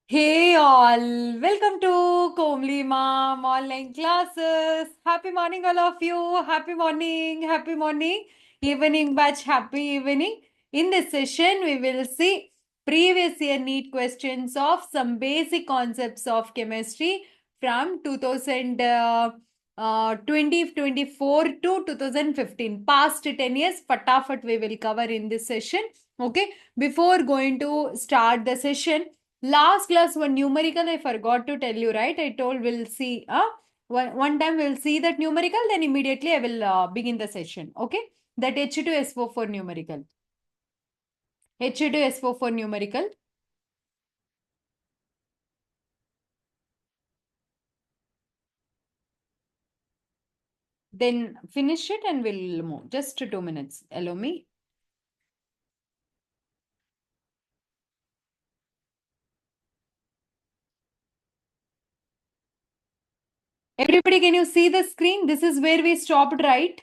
Hey all, welcome to Komli Mom online classes. Happy morning, all of you. Happy morning, evening batch, happy evening. In this session, we will see previous year NEET questions of some basic concepts of chemistry from 2024 to 2015. Past 10 years, fatafat we will cover in this session. Okay, before going to start the session, last class one numerical I forgot to tell you, right? I told we'll see. One time we'll see that numerical, then immediately I will begin the session. Okay, that H2SO4 numerical. H2SO4 numerical. Then finish it and we'll move. Just 2 minutes. Allow me. Everybody, can you see the screen? This is where we stopped, right?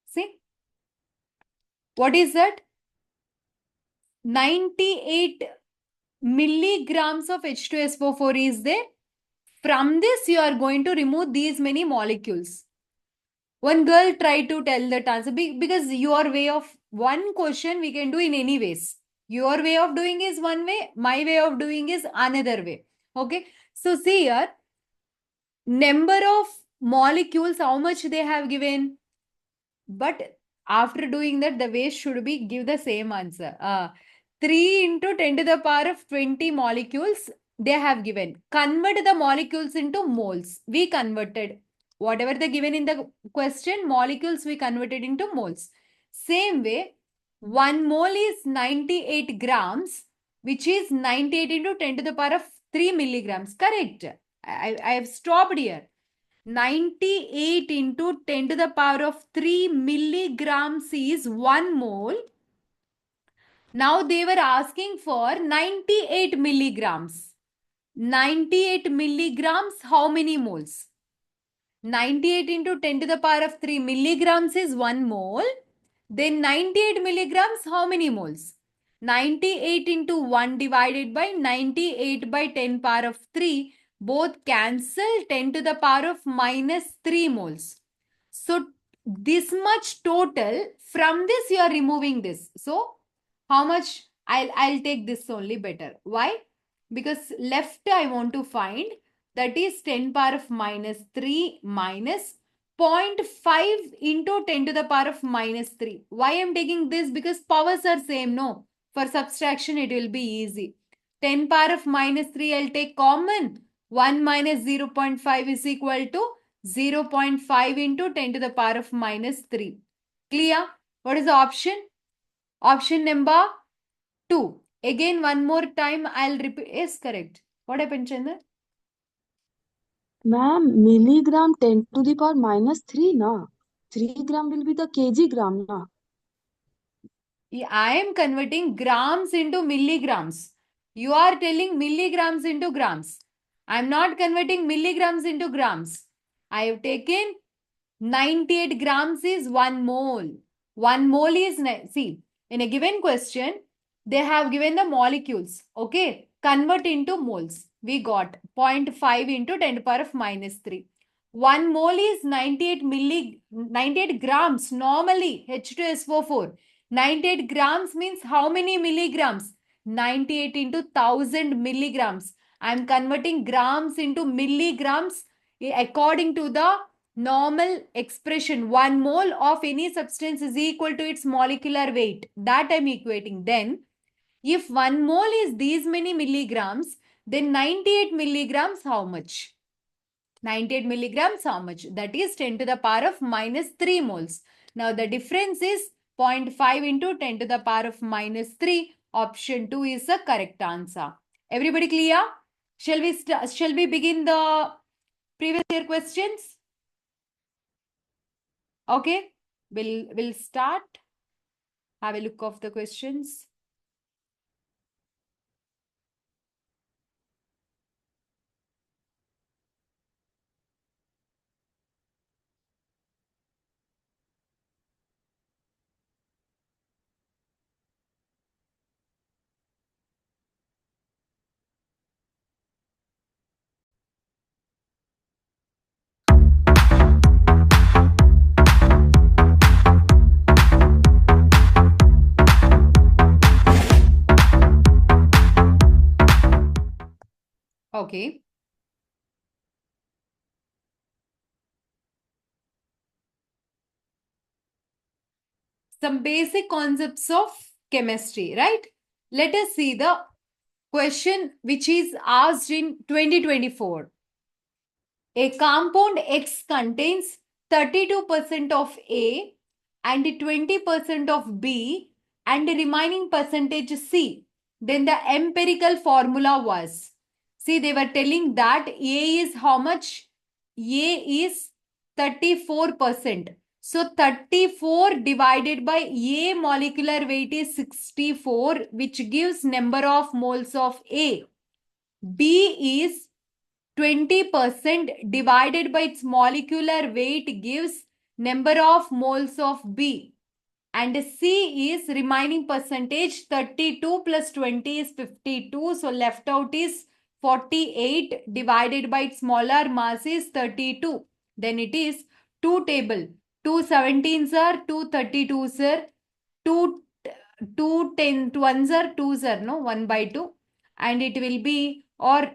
See? What is that? 98 milligrams of H2SO4 is there. From this, you are going to remove these many molecules. One girl tried to tell that answer because your way of one question we can do in any ways. Your way of doing is one way, my way of doing is another way. Okay. So see here, number of molecules, how much they have given. But after doing that, the way should be give the same answer. 3 into 10 to the power of 20 molecules they have given. Convert the molecules into moles. We converted whatever they given in the question, molecules we converted into moles. Same way, 1 mole is 98 grams, which is 98 into 10 to the power of 3 milligrams. Correct. I have stopped here. 98 into 10 to the power of 3 milligrams is 1 mole. Now they were asking for 98 milligrams. 98 milligrams, how many moles? 98 into 10 to the power of 3 milligrams is 1 mole. Then 98 milligrams, how many moles? 98 into 1 divided by 98 by 10 power of 3. Both cancel 10 to the power of minus 3 moles. So this much total. From this you are removing this. So how much? I'll take this only better. Why? Because left I want to find, that is 10 power of minus 3 minus 0.5 into 10 to the power of minus 3. Why I'm taking this? Because powers are same, no? For subtraction, it will be easy. 10 power of minus 3, I'll take common. 1 minus 0.5 is equal to 0.5 into 10 to the power of minus 3. Clear? What is the option? Option number 2. Again, one more time, I'll repeat. Yes, correct. What happened, Chandra? Ma'am, milligram 10 to the power minus 3 na. 3 gram will be the kg gram na. I am converting grams into milligrams. You are telling milligrams into grams. I am not converting milligrams into grams. I have taken 98 grams is 1 mole. 1 mole is, see, in a given question, they have given the molecules. Okay, convert into moles. We got 0.5 into 10 to the power of minus 3. 1 mole is 98 grams. Normally, H2SO4. 98 grams means how many milligrams? 98 into 1000 milligrams. I am converting grams into milligrams according to the normal expression. 1 mole of any substance is equal to its molecular weight. That I am equating. Then, if 1 mole is these many milligrams, then 98 milligrams how much? 98 milligrams how much? That is 10 to the power of minus 3 moles. Now the difference is 0.5 into 10 to the power of minus 3. Option 2 is the correct answer. Everybody clear? Shall we begin the previous year questions? Okay, we'll start. Have a look of the questions. Okay. Some basic concepts of chemistry, right? Let us see the question which is asked in 2024. A compound X contains 32% of A and 20% of B and the remaining percentage C. Then the empirical formula was, see, they were telling that A is how much? A is 34%. So 34 divided by A molecular weight is 64, which gives number of moles of A. B is 20% divided by its molecular weight gives number of moles of B. And C is remaining percentage, 32 plus 20 is 52. So left out is 48 divided by its molar mass is 32. Then it is 2 table. 2 17s are 2 32s are 2 2 10 ones are 2s are no 1 by 2. And it will be, or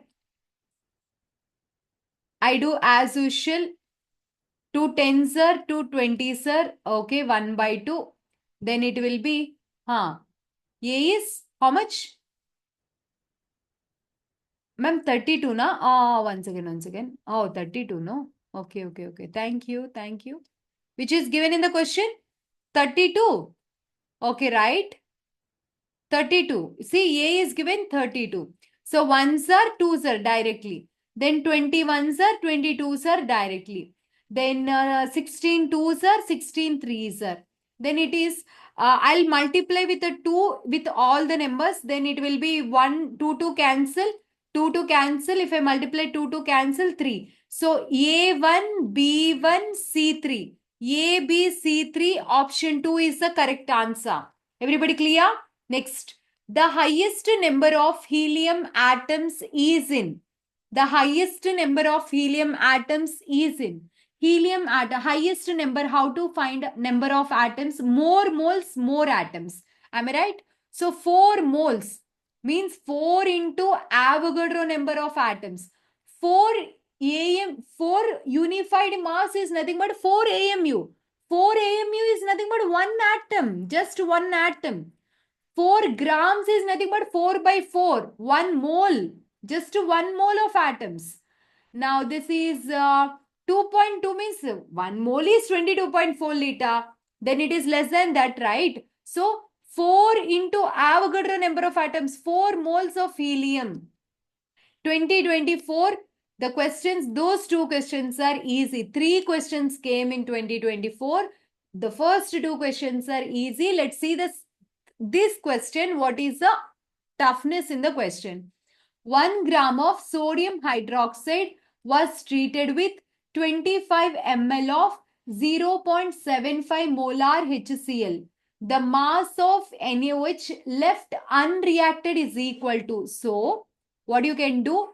I do as usual, 2 10s are 2 20s are, okay, 1 by 2. Then it will be, A is how much? Ma'am, 32 na? Once again. Oh, 32, no? Okay. Thank you. Which is given in the question? 32. Okay, right? 32. See, A is given 32. So, ones are twos are directly. Then 21s are 22s are directly. Then 16 twos are 16 threes are. Then it is, I'll multiply with a 2 with all the numbers. Then it will be 1, 2 to cancel. 2 to cancel. If I multiply 2 to cancel 3. So, A1, B1, C3. A, B, C3, option 2 is the correct answer. Everybody clear? Next, the highest number of helium atoms is in. The highest number of helium atoms is in. Helium atom, highest number, how to find number of atoms? More moles, more atoms. Am I right? So 4 moles means 4 into Avogadro number of atoms. 4 unified mass is nothing but 4 AMU. 4 AMU is nothing but one atom, just one atom. 4 grams is nothing but 4 by 4, 1 mole, just 1 mole of atoms. Now this is 2.2 means 1 mole is 22.4 liter. Then it is less than that, right? So 4 into Avogadro number of atoms, 4 moles of helium. 2024, the questions, those 2 questions are easy. 3 questions came in 2024. The first 2 questions are easy. Let's see this question. What is the toughness in the question? 1 gram of sodium hydroxide was treated with 25 ml of 0.75 molar HCl. The mass of NaOH left unreacted is equal to, so what you can do?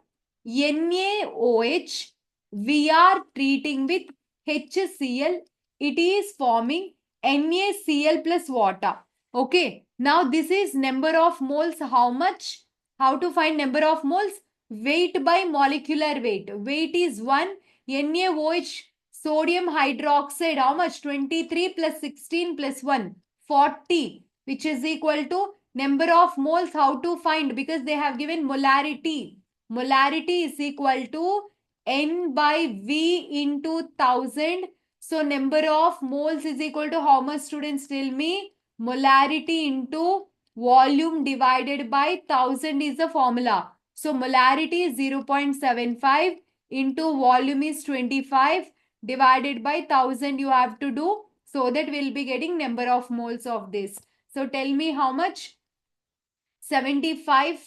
NaOH, we are treating with HCl. It is forming NaCl plus water. Okay. Now this is number of moles. How much? How to find number of moles? Weight by molecular weight. Weight is 1. NaOH, sodium hydroxide. How much? 23 plus 16 plus 1. 40. Which is equal to number of moles. How to find? Because they have given molarity. Molarity is equal to N by V into 1000. So number of moles is equal to how much, students? Tell me. Molarity into volume divided by 1000 is the formula. So molarity is 0.75 into volume is 25 divided by 1000 you have to do. So that we'll be getting number of moles of this. So tell me how much? 75,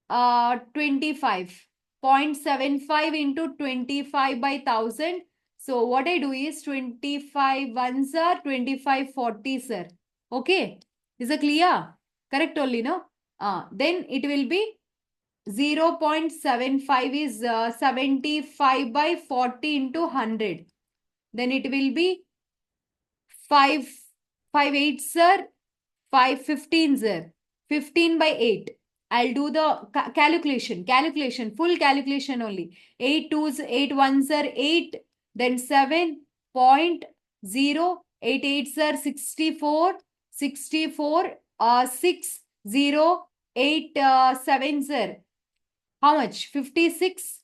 25. 0.75 into 25 by 1000. So what I do is 25 ones are 25 40, sir. Okay. Is it clear? Correct only, no? Then it will be 0.75 is 75 by 40 into 100. Then it will be 5, 5 8, sir. 5 15, sir. 15 by 8. I'll do the calculation, full calculation only. 8 twos, 8 ones are 8, then 7.0, 8 eights are 64, 64, 6, 0, 8 sevens are how much? 56,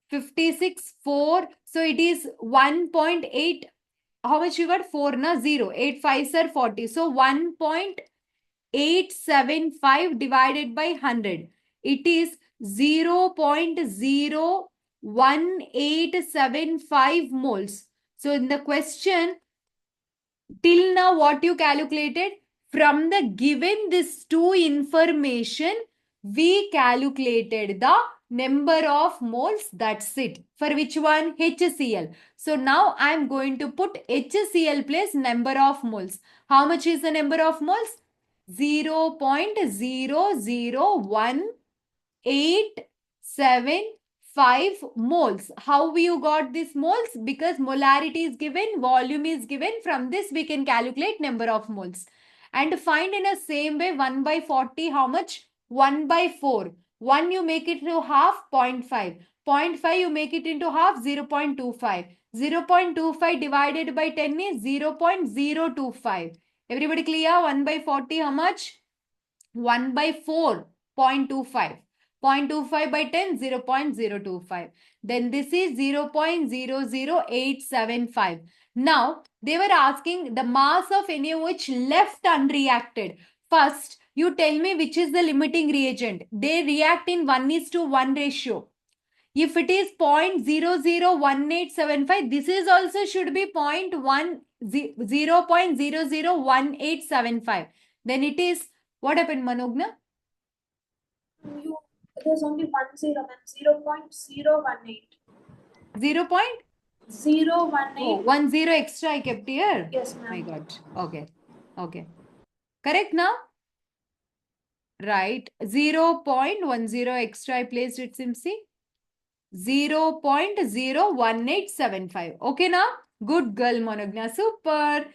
56, 4. So it is 1.8. How much you got? 4, na? 0. 8 fives are 40. So 1.875 divided by 100. It is 0.01875 moles. So in the question, till now what you calculated? From the given this two information, we calculated the number of moles. That's it. For which one? HCl. So now I am going to put HCl plus number of moles. How much is the number of moles? 0.00187 moles. How you got this moles? Because molarity is given, volume is given. From this we can calculate number of moles. And find in a same way 1 by 40 how much? 1 by 4. 1 you make it to half, 0.5. 0.5 you make it into half, 0.25. 0.25 divided by 10 is 0.025. Everybody clear? 1 by 40 how much? 1 by 4, 0.25. 0.25 by 10, 0.025. Then this is 0.00875. Now, they were asking the mass of NaOH left unreacted. First, you tell me which is the limiting reagent. They react in 1:1 ratio. If it is 0.001875, this is also should be 0.001875. Then it is, what happened, Manogna? There's only 1 0, ma'am. 0.018. 0.018. Oh, 1 0 extra I kept here. Yes, ma'am. My God. Okay. Okay. Correct now? Right. 0.10 extra I placed it, Simsi. 0.01875. Okay now? Good girl, Monogna. Super.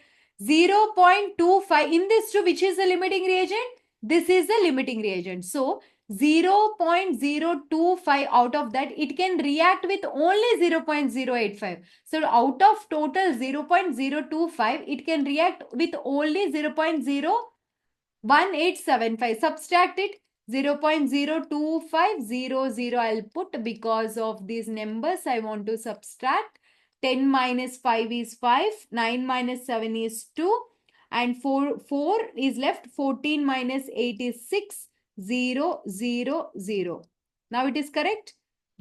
0.25. In this two, which is the limiting reagent? This is the limiting reagent. So, 0.025 out of that, it can react with only 0.085. So, out of total 0.025, it can react with only 0.01875. Subtract it. 0.02500 I'll put because of these numbers I want to subtract. 10 minus 5 is 5. 9 minus 7 is 2. And 4 is left. 14 minus 8 is 6. 0, 0, 0. Now it is correct.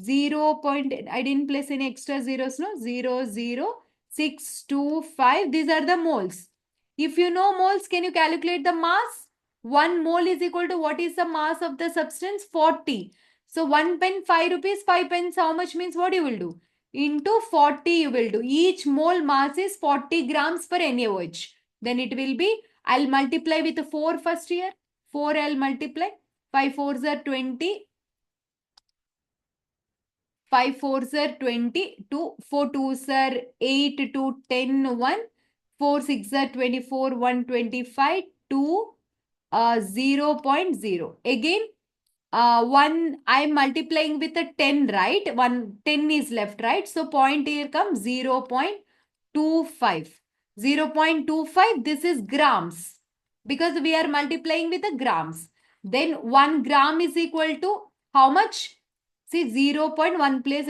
0. I didn't place any extra zeros, no? 0, 0, 6, 2, 5. These are the moles. If you know moles, can you calculate the mass? 1 mole is equal to what is the mass of the substance? 40. So 1 pen, 5 rupees, 5 pens, how much means what you will do? Into 40 you will do. Each mole mass is 40 grams per NaOH. Then it will be, I'll multiply with 4 first here. 4 I'll multiply. 5 4s are 20. 5 4s are 20. 4 2s are 8 to 10, 1. 4 6 are 24, 125, 2. 0.0. Again, 1, I'm multiplying with a 10, right? 10 is left, right? So, point here comes 0.25. 0.25, this is grams. Because we are multiplying with the grams. Then 1 gram is equal to how much? See, 0.1 place,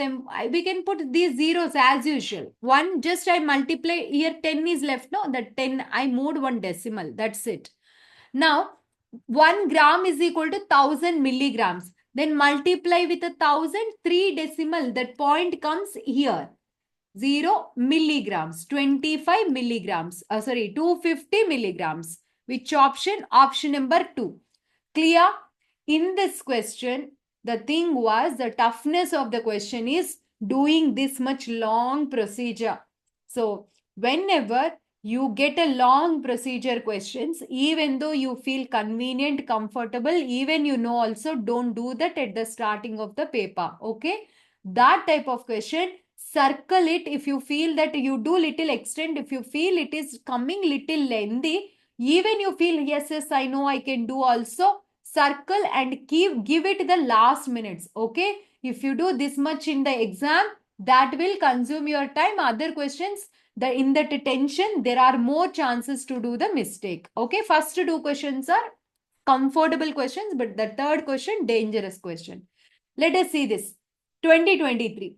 we can put these zeros as usual. 1, just I multiply, here 10 is left, no? That 10, I moved 1 decimal, that's it. Now, 1 gram is equal to 1000 milligrams. Then multiply with 1000, 3 decimal. That point comes here. 0 milligrams, 25 milligrams. 250 milligrams. Which option? Option number 2. Clear? In this question, the thing was, the toughness of the question is doing this much long procedure. So, whenever you get a long procedure questions, even though you feel convenient, comfortable, even you know also, don't do that at the starting of the paper. Okay? That type of question, circle it if you feel that you do little extent, if you feel it is coming little lengthy, even you feel, yes, I know I can do also, circle and give it the last minutes. Okay, if you do this much in the exam, that will consume your time. Other questions, in that tension, there are more chances to do the mistake. Okay, first two questions are comfortable questions, but the third question, dangerous question. Let us see this. 2023.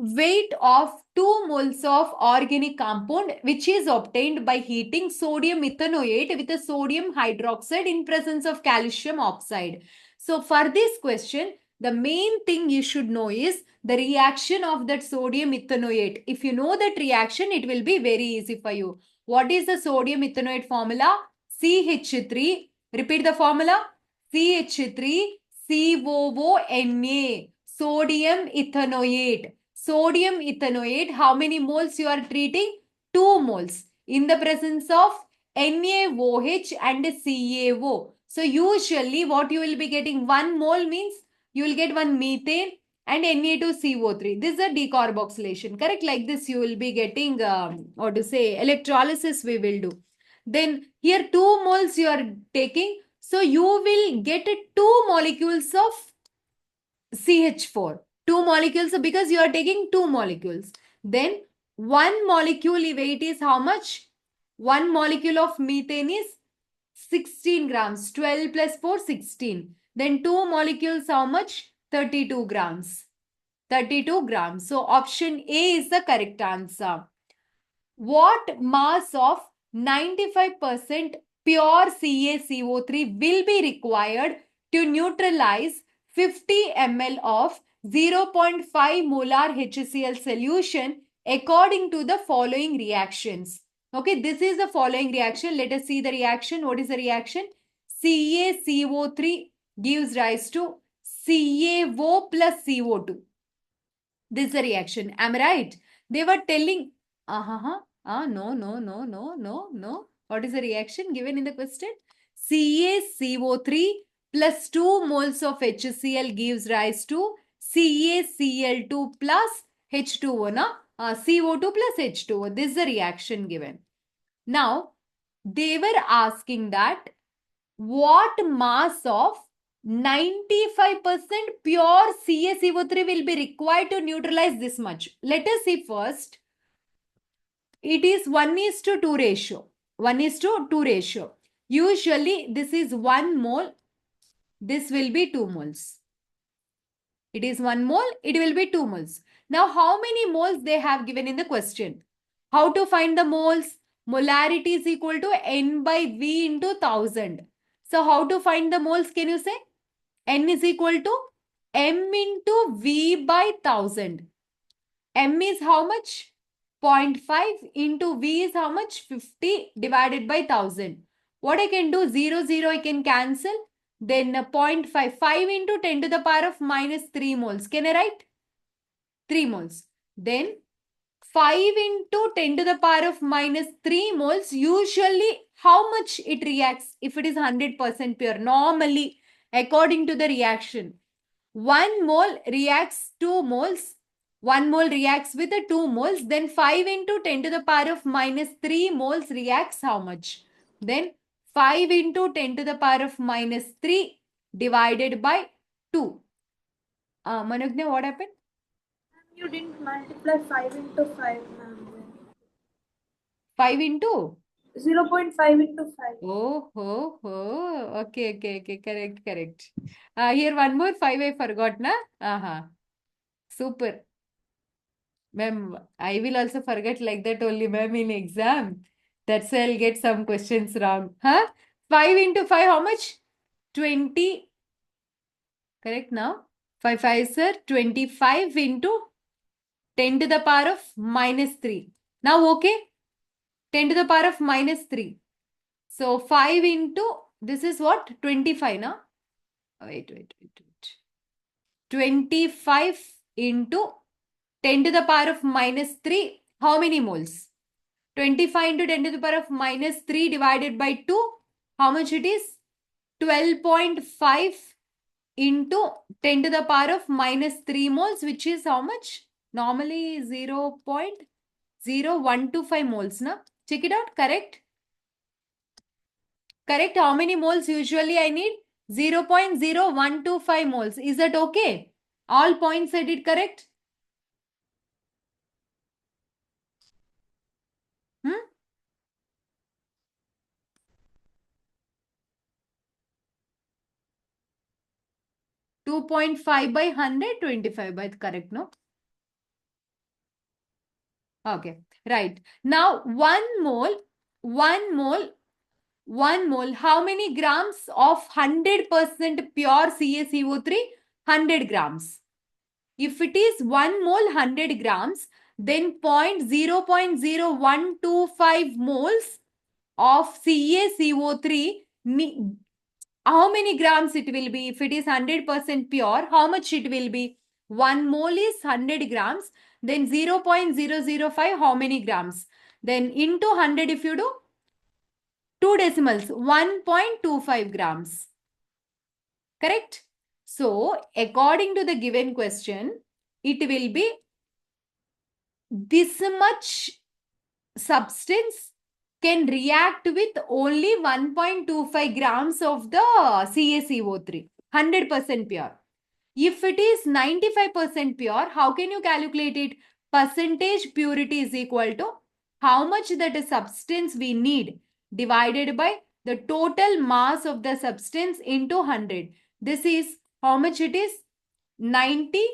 Weight of 2 moles of organic compound which is obtained by heating sodium ethanoate with a sodium hydroxide in presence of calcium oxide. So for this question, the main thing you should know is the reaction of that sodium ethanoate. If you know that reaction, it will be very easy for you. What is the sodium ethanoate formula? CH3. Repeat the formula. CH3 COONA. Sodium ethanoate. Sodium ethanoate, how many moles you are treating? 2 moles in the presence of NaOH and CaO. So usually what you will be getting, 1 mole means you will get 1 methane and Na2CO3. This is a decarboxylation, correct? Like this you will be getting, what to say, electrolysis we will do. Then here 2 moles you are taking. So you will get 2 molecules of CH4. 2 molecules because you are taking 2 molecules. Then 1 molecule weight is how much? 1 molecule of methane is 16 grams. 12 plus 4, 16. Then 2 molecules how much? 32 grams. 32 grams. So option A is the correct answer. What mass of 95% pure CaCO3 will be required to neutralize 50 ml of 0.5 molar HCl solution according to the following reactions? Okay, this is the following reaction. Let us see the reaction. What is the reaction? CaCO3 gives rise to CaO plus CO2. This is the reaction. Am I right? They were telling, no. What is the reaction given in the question? CaCO3 plus 2 moles of HCl gives rise to CaCl2 plus H2O, CO2 plus H2O. This is the reaction given. Now, they were asking that what mass of 95% pure CaCO3 will be required to neutralize this much. Let us see first. It is 1:2 ratio. 1:2 ratio. Usually this is 1 mole. This will be 2 moles. It is 1 mole. It will be 2 moles. Now how many moles they have given in the question? How to find the moles? Molarity is equal to N by V into 1000. So how to find the moles, can you say? N is equal to M into V by 1000. M is how much? 0.5 into V is how much? 50 divided by 1000. What I can do? 0, 0 I can cancel. Then 0.5. 5 into 10 to the power of minus 3 moles. Can I write? 3 moles. Then 5 into 10 to the power of minus 3 moles. Usually how much it reacts if it is 100% pure? Normally, according to the reaction, 1 mole reacts 2 moles. 1 mole reacts with the 2 moles. Then 5 into 10 to the power of minus 3 moles reacts how much? Then 5 into 10 to the power of minus 3 divided by 2. Manognya, what happened? You didn't multiply 5 into 5, ma'am. 5 into? 0.5 into 5. Oh. Okay. Correct. Here one more 5 I forgot, na? Super. Ma'am, I will also forget like that only, ma'am, in exam. That's why I'll get some questions wrong. 5 into 5, how much? 20. Correct now? 5 5 sir, 25 into 10 to the power of minus 3. Now, okay? 10 to the power of minus 3. So 5 into, this is what? 25, na? Wait. 25 into 10 to the power of minus 3. How many moles? 25 into 10 to the power of minus 3 divided by 2. How much it is? 12.5 into 10 to the power of minus 3 moles, which is how much? Normally 0.0125 moles, na? Check it out, correct? Correct. How many moles usually I need? 0.0125 moles. Is that okay? All points I did correct? Hmm? 2.5 by 100, 25 by correct, no? Okay, right. Now, 1 mole, how many grams of 100% pure CaCO3? 100 grams. If it is 1 mole, 100 grams, then 0.0125 moles of CaCO3, how many grams it will be? If it is 100% pure, how much it will be? 1 mole is 100 grams, then 0.005, how many grams? Then into 100 if you do, 2 decimals, 1.25 grams. Correct? So, according to the given question, it will be this much substance can react with only 1.25 grams of the CaCO3, 100% pure. If it is 95% pure, how can you calculate it? Percentage purity is equal to how much that substance we need divided by the total mass of the substance into 100. This is how much it is? 95%,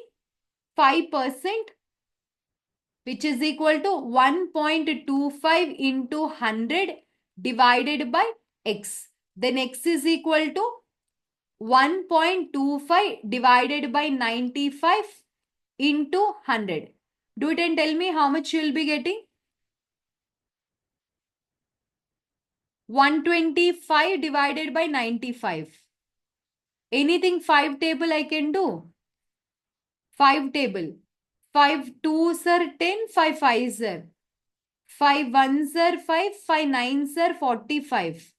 which is equal to 1.25 into 100 divided by x. Then x is equal to 1.25 divided by 95 into 100. Do it and tell me how much you will be getting. 125 divided by 95. Anything 5 table I can do? 5 table. 5 2s are 10, 5 5s are 5 1s are 5, 5 9s are 45.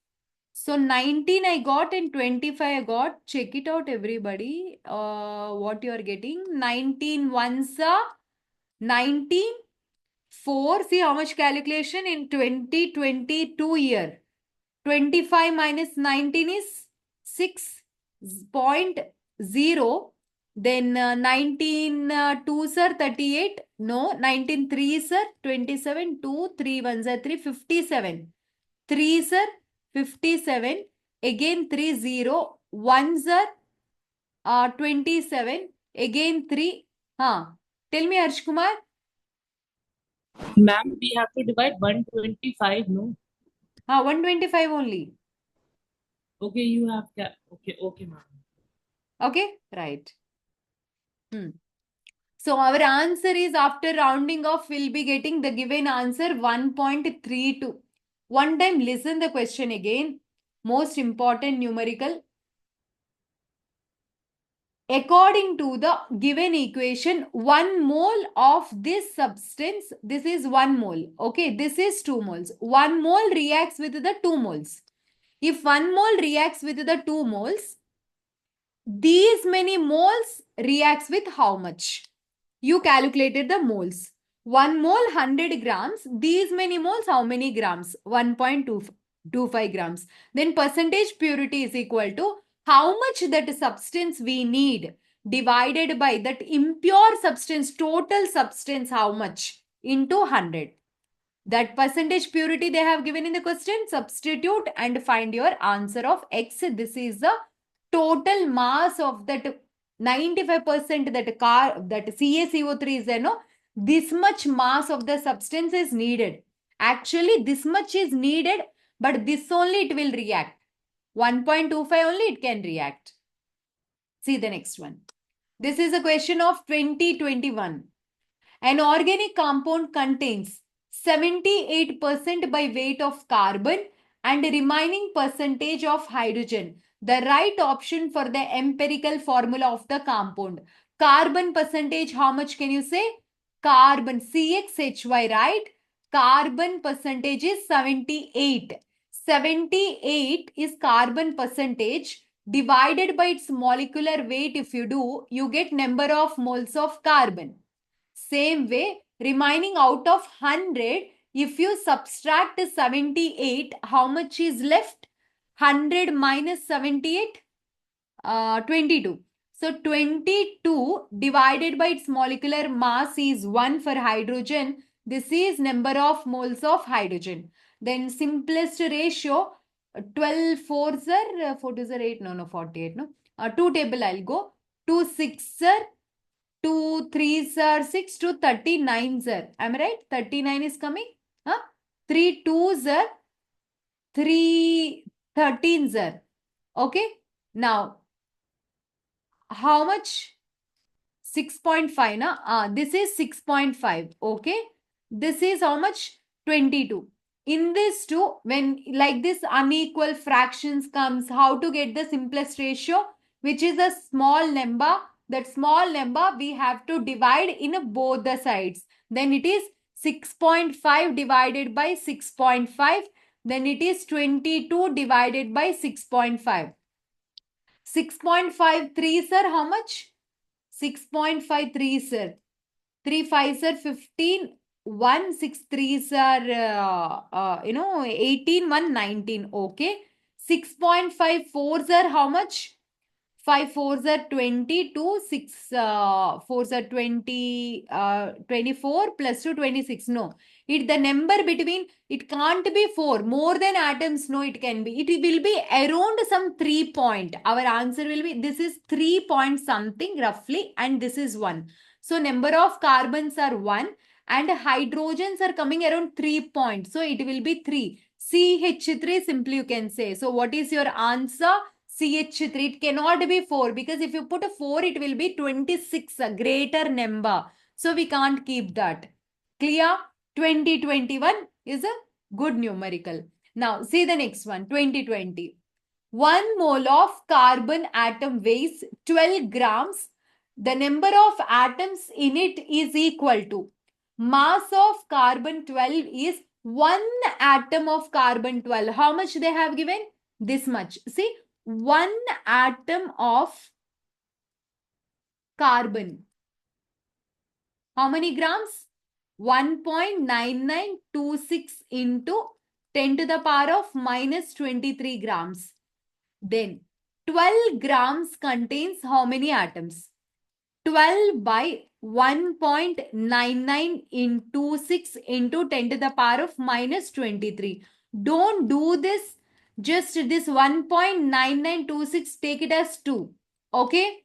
So 19 I got and 25 I got. Check it out, everybody. What you are getting? 19 ones are 19. 4. See how much calculation in 2022 year. 25 minus 19 is 6.0. Then 19 2s are 38. No, 19 3s are 27. 2 3 1s are 3, 57. 3s are 57. Again 3 0. 1s are 27. Again 3. Tell me, Harsh Kumar. Ma'am, we have to divide 125, no? 125 only. Okay, you have okay, ma'am. Okay, right. So our answer is, after rounding off, we'll be getting the given answer 1.32. One time listen the question again. Most important numerical. According to the given equation, 1 mole of this substance, this is 1 mole. Okay, this is 2 moles. 1 mole reacts with the 2 moles. If 1 mole reacts with the 2 moles, these many moles reacts with how much? You calculated the moles. 1 mole 100 grams. These many moles, how many grams? 1.25 grams. Then percentage purity is equal to how much that substance we need divided by that impure substance, total substance, how much, into 100. That percentage purity they have given in the question. Substitute and find your answer of x. This is the total mass of that 95% that CaCO3 is there, no? This much mass of the substance is needed. Actually, this much is needed, but this only it will react. 1.25 only it can react. See the next one. This is a question of 2021. An organic compound contains 78% by weight of carbon and remaining percentage of hydrogen. The right option for the empirical formula of the compound. Carbon percentage, how much can you say? Carbon, CXHY, right? Carbon percentage is 78. 78 is carbon percentage divided by its molecular weight. If you do, you get number of moles of carbon. Same way, remaining out of 100, if you subtract 78, how much is left? 100 minus 78? 22. So 22 divided by its molecular mass is 1 for hydrogen. This is number of moles of hydrogen. Then simplest ratio, 12 fours are 4 to 8, no, 48, no. 2 table I'll go. 2 6 are 2 3s are 6, 2 39s are. Am I right? 39 is coming. 3 2s are 3 13s are. Okay. Now, how much? 6.5 na? This is 6.5. Okay. This is how much? 22. In this too, when like this unequal fractions comes, how to get the simplest ratio, which is a small number. That small number we have to divide in both the sides. Then it is 6.5 divided by 6.5. Then it is 22 divided by 6.5. 6.53, sir, how much? 6.53, sir. 3 5s are 15. 1 6 3s are 18. 1 19. Okay. 6.54s are how much? 5 4s are 22. 6 4s are 20. 24 plus 2 26. No. The number between, it can't be 4. More than atoms, no, it can be. It will be around some 3 point. Our answer will be, this is 3 point something roughly, and this is 1. So number of carbons are 1 and hydrogens are coming around 3 points. So it will be 3. CH3 simply you can say. So what is your answer? CH3. It cannot be 4 because if you put a 4, it will be 26, a greater number. So we can't keep that. Clear? 2021 is a good numerical. Now see the next one. 2020. 1 mole of carbon atom weighs 12 grams. The number of atoms in it is equal to mass of carbon 12 is 1 atom of carbon 12. How much they have given? This much. See, 1 atom of carbon. How many grams? 1.9926 into 10 to the power of minus 23 grams. Then 12 grams contains how many atoms? 12 by 1.99 into 6 into 10 to the power of minus 23. Don't do this. Just this 1.9926, take it as 2. Okay?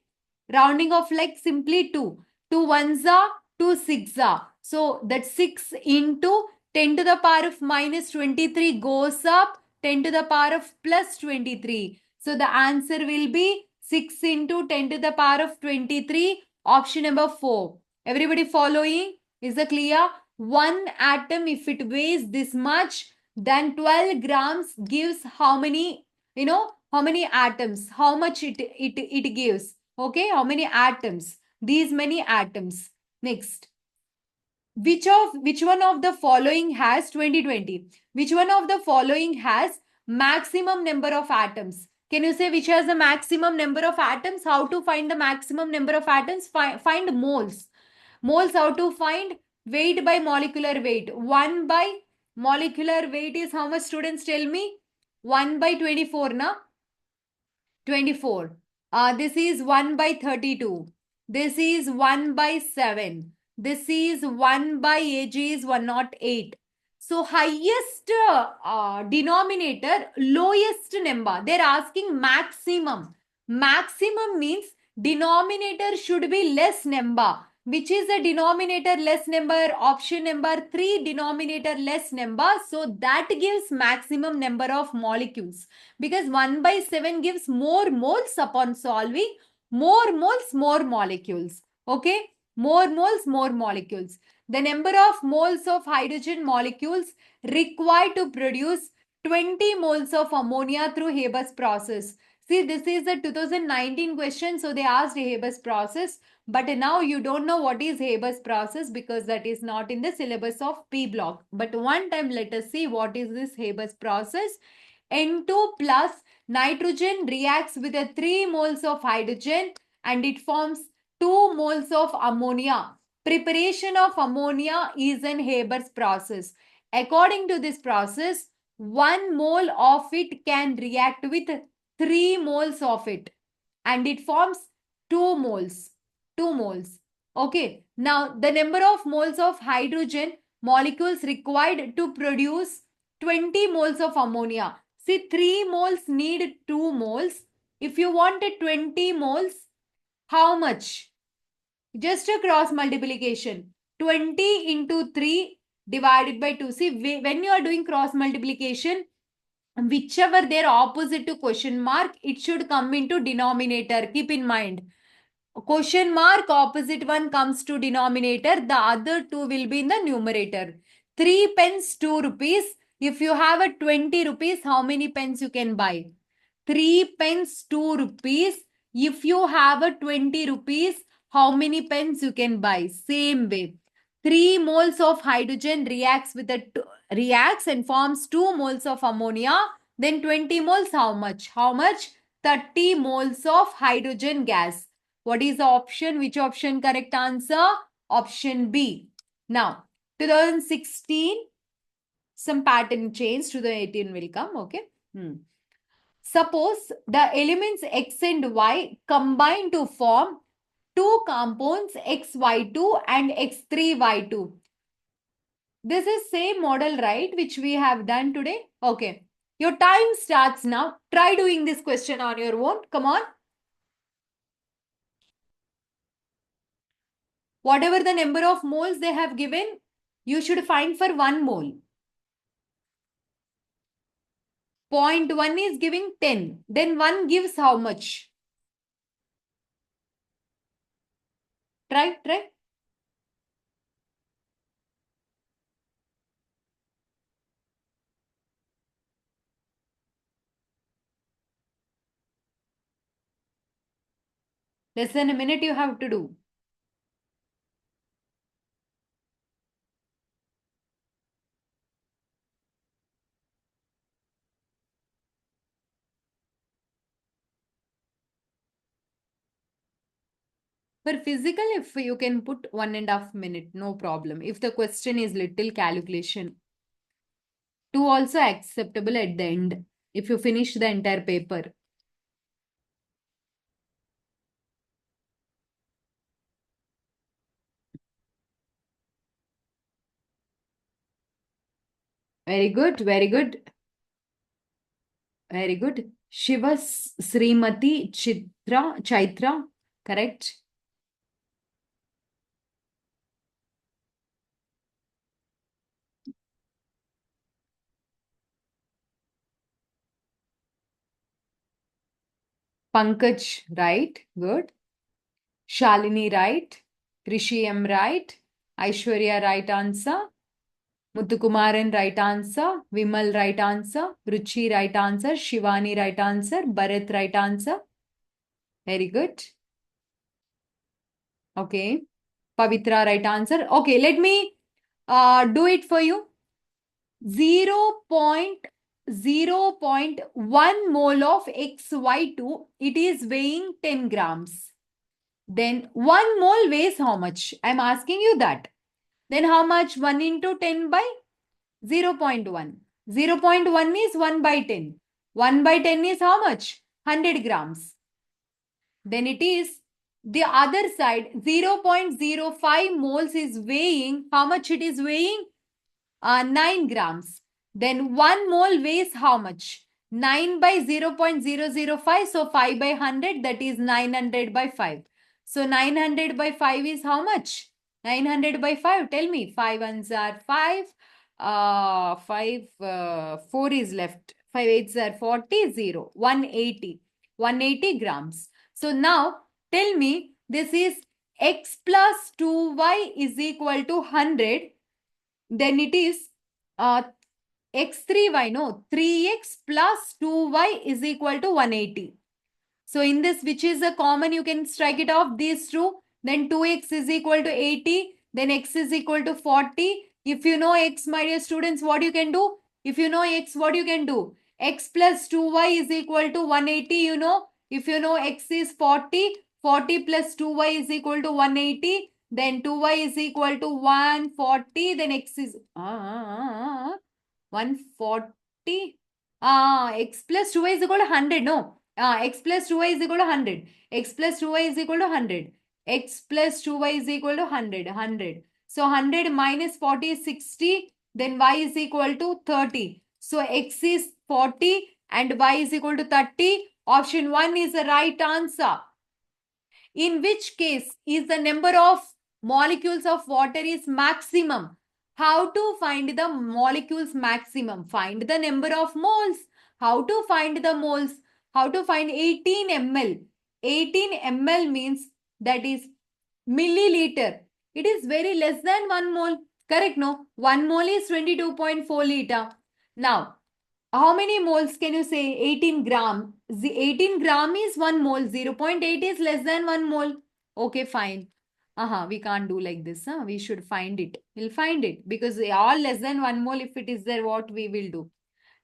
Rounding off like simply 2. 2 ones are 2 6 are. So that 6 into 10 to the power of minus 23 goes up 10 to the power of plus 23. So the answer will be 6 into 10 to the power of 23. Option number 4. Everybody following? Is it clear? 1 atom, if it weighs this much, then 12 grams gives how many, how many atoms? How much it gives? Okay, how many atoms? These many atoms. Next. Which one of the following has 2020? Which one of the following has maximum number of atoms? Can you say which has the maximum number of atoms? How to find the maximum number of atoms? Find moles. Moles, how to find? Weight by molecular weight. 1 by molecular weight is how much, students? Tell me. 1 by 24, na? 24. This is 1 by 32. This is 1 by 7. This is 1 by AG is 108. So highest denominator, lowest number. They're asking maximum. Maximum means denominator should be less number. Which is a denominator less number? Option number 3, denominator less number. So that gives maximum number of molecules. Because 1 by 7 gives more moles upon solving. More moles, more molecules. Okay? More moles, more molecules. The number of moles of hydrogen molecules required to produce 20 moles of ammonia through Haber's process. See, this is a 2019 question. So they asked Haber's process. But now you don't know what is Haber's process because that is not in the syllabus of P block. But one time let us see what is this Haber's process. N2 plus nitrogen reacts with the 3 moles of hydrogen and it forms 2 moles of ammonia. Preparation of ammonia is an Haber's process. According to this process, 1 mole of it can react with 3 moles of it. and it forms 2 moles. 2 moles. Okay. Now, the number of moles of hydrogen molecules required to produce 20 moles of ammonia. See, 3 moles need 2 moles. If you wanted 20 moles, how much? Just a cross multiplication. 20 into 3 divided by 2. See, when you are doing cross multiplication, whichever their opposite to question mark, it should come into denominator. Keep in mind. Question mark, opposite one comes to denominator. The other two will be in the numerator. 3 pence, 2 rupees. If you have a 20 rupees, how many pence you can buy? 3 pence, 2 rupees. If you have a 20 rupees, how many pence you can buy? Same way. 3 moles of hydrogen reacts and forms 2 moles of ammonia. Then 20 moles, how much? How much? 30 moles of hydrogen gas. What is the option? Which option correct answer? Option B. Now, 2016, some pattern change. 2018 will come. Okay. Suppose the elements X and Y combine to form 2 compounds XY2 and X3Y2. This is same model, right, which we have done today. Okay. Your time starts now. Try doing this question on your own. Come on. Whatever the number of moles they have given, you should find for 1 mole. 0.1 is giving 10. Then 1 gives how much? Try. Less than a minute you have to do. For physical, if you can put 1.5 minute, no problem. If the question is little calculation. 2 also acceptable at the end. If you finish the entire paper. Very good, very good. Very good. Shiva Srimati Chaitra, correct? Pankaj, right? Good. Shalini, right? Rishi M, right? Aishwarya, right answer. Muthukumaran, right answer. Vimal, right answer. Ruchi, right answer. Shivani, right answer. Bharat, right answer. Very good. Okay. Pavitra, right answer. Okay, let me do it for you. 0.1 mole of XY2, it is weighing 10 grams. Then 1 mole weighs how much? I'm asking you that. Then how much? 1 into 10 by 0.1. 0.1 is 1 by 10. 1 by 10 is how much? 100 grams. Then it is the other side, 0.05 moles is weighing, how much it is weighing? 9 grams. Then 1 mole weighs how much? 9 by 0.005. So 5 by 100, that is 900 by 5. So 900 by 5 is how much? 900 by 5, tell me. 5 ones are 5. 4 is left. 5 eights are 40, 0. 180. 180 grams. So now tell me, this is x plus 2y is equal to 100. Then it is x3y, no, 3x plus 2y is equal to 180. So in this, which is a common, you can strike it off, these two. Then 2x is equal to 80. Then x is equal to 40. If you know x, my dear students, what you can do? If you know x, what you can do? X plus 2y is equal to 180, you know. If you know x is 40, 40 plus 2y is equal to 180. Then 2y is equal to 140. Then x is 140. X plus 2y is equal to 100, no. X plus 2y is equal to 100. X plus 2y is equal to 100. X plus 2y is equal to 100. 100. So 100 minus 40 is 60. Then y is equal to 30. So x is 40 and y is equal to 30. Option 1 is the right answer. In which case is the number of molecules of water is maximum. How to find the molecules maximum? Find the number of moles. How to find the moles? How to find 18 ml? 18 ml means that is milliliter. It is very less than 1 mole. Correct, no? 1 mole is 22.4 liter. Now, how many moles can you say? 18 gram. 18 gram is 1 mole. 0.8 is less than 1 mole. Okay, fine. We can't do like this. We should find it. We'll find it because they are less than 1 mole. If it is there, what we will do?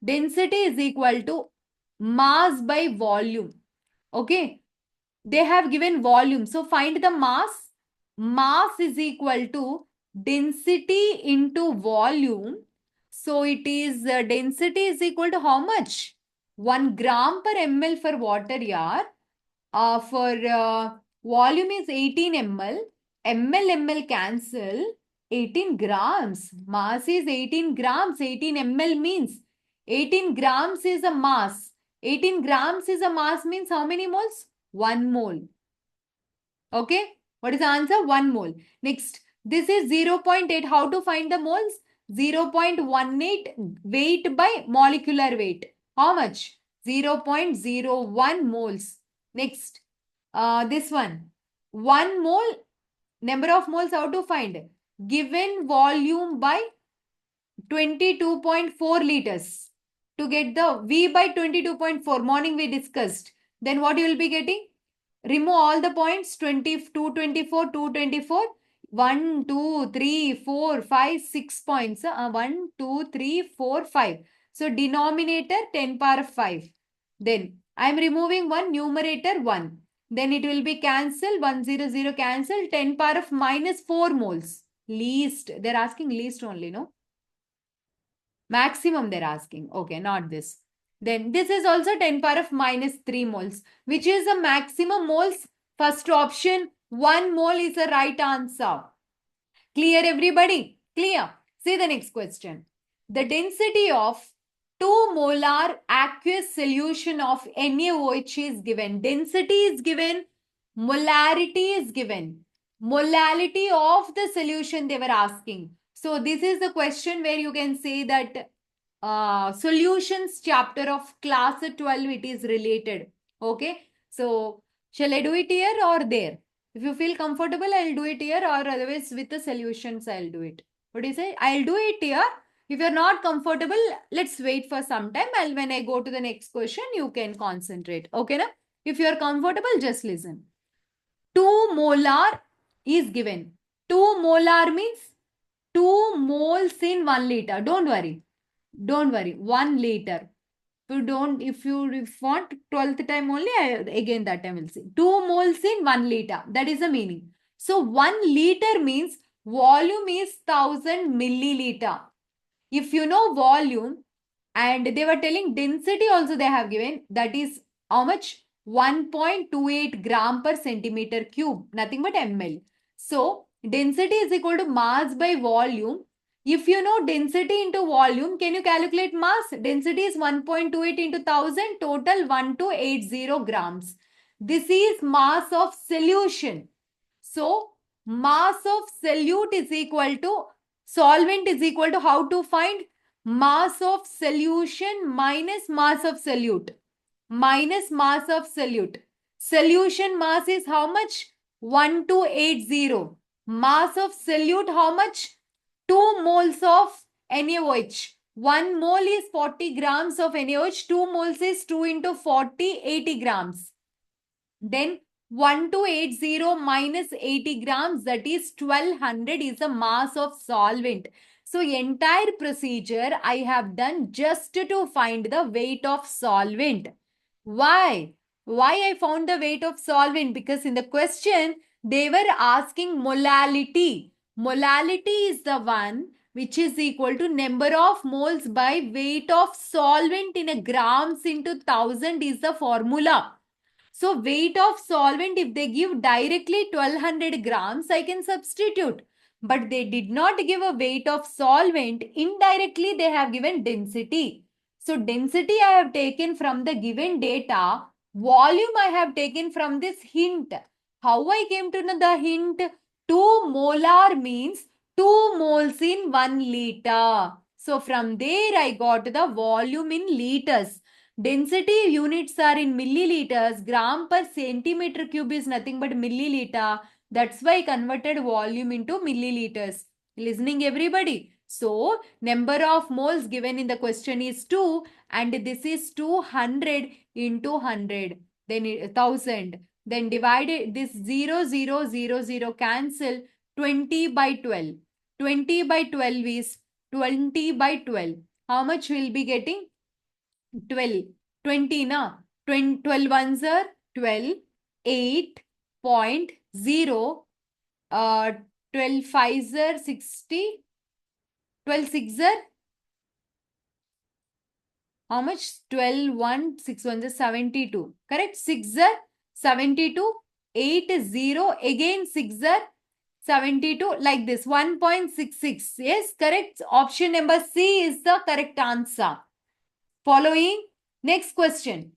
Density is equal to mass by volume. Okay. They have given volume. So find the mass. Mass is equal to density into volume. So it is density is equal to how much? 1 gram per ml for water, yaar. For volume is 18 ml. ml cancel. 18 grams. Mass is 18 grams. 18 ml means 18 grams is a mass. 18 grams is a mass means how many moles? 1 mole. Okay. What is the answer? 1 mole. Next, this is 0.8. How to find the moles? 0.18 weight by molecular weight. How much? 0.01 moles. Next, this one. 1 mole, number of moles, how to find? Given volume by 22.4 liters. To get the V by 22.4, morning we discussed. Then what you will be getting? Remove all the points, 224, 224. 1, 2, 3, 4, 5, 6 points. 1, 2, 3, 4, 5. So denominator 10 power 5. Then I am removing one, numerator 1. Then it will be cancelled, 100 cancel, 10 power of minus 4 moles. Least, they're asking least only, no? Maximum they're asking. Okay, not this. Then this is also 10 power of minus 3 moles. Which is the maximum moles? First option, 1 mole is the right answer. Clear everybody? Clear. See the next question. The density of 2 molar aqueous solution of NaOH is given. Density is given. Molarity is given. Molality of the solution they were asking. So this is the question where you can say that solutions chapter of class 12 it is related. Okay. So shall I do it here or there? If you feel comfortable, I'll do it here, or otherwise with the solutions, I'll do it. What do you say? I'll do it here. If you're not comfortable, let's wait for some time. And when I go to the next question, you can concentrate. Okay, na? If you're comfortable, just listen. 2 molar is given. 2 molar means 2 moles in 1 liter. Don't worry. Don't worry. 1 liter. If you want 12th time only, again that time will see. 2 moles in 1 liter. That is the meaning. So 1 liter means volume is 1000 milliliter. If you know volume, and they were telling density also they have given, that is how much? 1.28 gram per centimeter cube. Nothing but ml. So density is equal to mass by volume. If you know density into volume, can you calculate mass? Density is 1.28 into 1000, total 1280 grams. This is mass of solution. So, mass of solute is equal to, solvent is equal to, how to find? Mass of solution minus mass of solute. Minus mass of solute. Solution mass is how much? 1280. Mass of solute how much? 2 moles of NaOH. 1 mole is 40 grams of NaOH. 2 moles is 2 into 40, 80 grams. Then 1280 minus 80 grams, that is 1200 is the mass of solvent. So entire procedure I have done just to find the weight of solvent. Why? Why I found the weight of solvent? Because in the question, they were asking molality. Molality is the one which is equal to number of moles by weight of solvent in a grams into 1000 is the formula. So weight of solvent, if they give directly 1200 grams, I can substitute. But they did not give a weight of solvent. Indirectly, they have given density. So density I have taken from the given data. Volume I have taken from this hint. How I came to know the hint? 2 molar means 2 moles in 1 liter. So from there I got the volume in liters. Density units are in milliliters. Gram per centimeter cube is nothing but milliliter. That's why I converted volume into milliliters. Listening everybody? So, number of moles given in the question is 2 and this is 200 into 100. Then 1000. Then divided this 0, 0, 0, 0 cancel 20 by 12. 20 by 12 is 20 by 12. How much will be getting? 12. 20 na? 12 ones are 12. 8.0. 12 fives are 60. 12 six are how much? 12 1 6 ones are 72. Correct? 6 are 72. 8 is 0. Again 6 are 72 like this. 1.66. Yes, correct. Option number C is the correct answer. Following. Next question.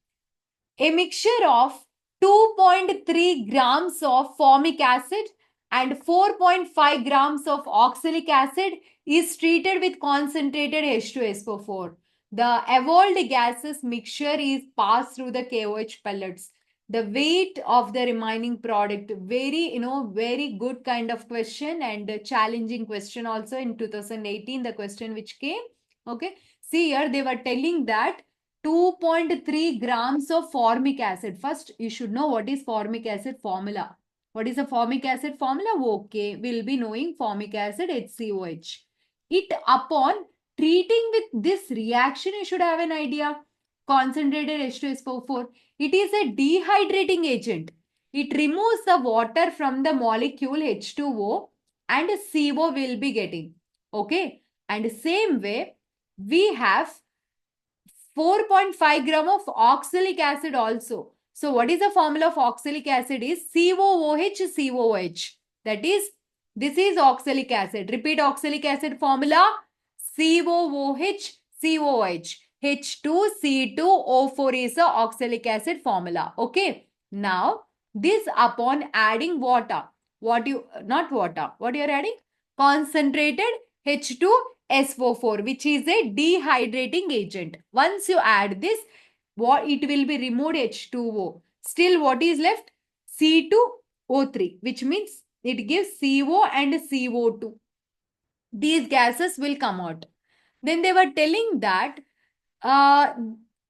A mixture of 2.3 grams of formic acid and 4.5 grams of oxalic acid is treated with concentrated H2SO4. The evolved gases mixture is passed through the KOH pellets. The weight of the remaining product, very, very good kind of question and challenging question also in 2018, the question which came. Okay. See here, they were telling that 2.3 grams of formic acid. First, you should know what is formic acid formula. What is the formic acid formula? Okay, we'll be knowing formic acid HCOH. It upon treating with this reaction, you should have an idea. Concentrated H2SO4. It is a dehydrating agent. It removes the water from the molecule H2O and CO will be getting. Okay. And same way, we have 4.5 gram of oxalic acid also. So what is the formula of oxalic acid is COOH, COOH. That is, this is oxalic acid. Repeat oxalic acid formula. COOH, COOH. H2C2O4 is the oxalic acid formula. Okay. Now, this upon adding water. What you are adding? Concentrated H2SO4, which is a dehydrating agent. Once you add this, what it will be removed H2O. Still what is left? C2O3, which means it gives CO and CO2. These gases will come out. Then they were telling that how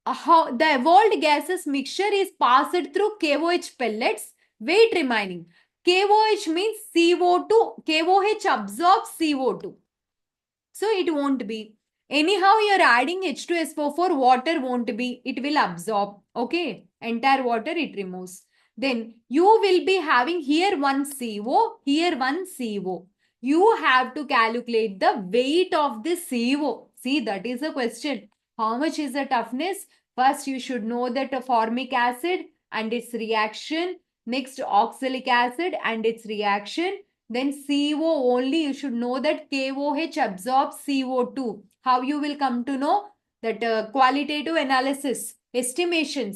the evolved gases mixture is passed through KOH pellets, weight remaining. KOH means CO2. KOH absorbs CO2. So it won't be. Anyhow, you're adding H2SO4, water won't be. It will absorb. Okay. Entire water it removes. Then you will be having here one CO, here one CO. You have to calculate the weight of this CO. See, that is the question. How much is the toughness? First, you should know that formic acid and its reaction. Next, oxalic acid and its reaction. Then CO only, you should know that KOH absorbs CO2. How you will come to know? That qualitative analysis, estimation,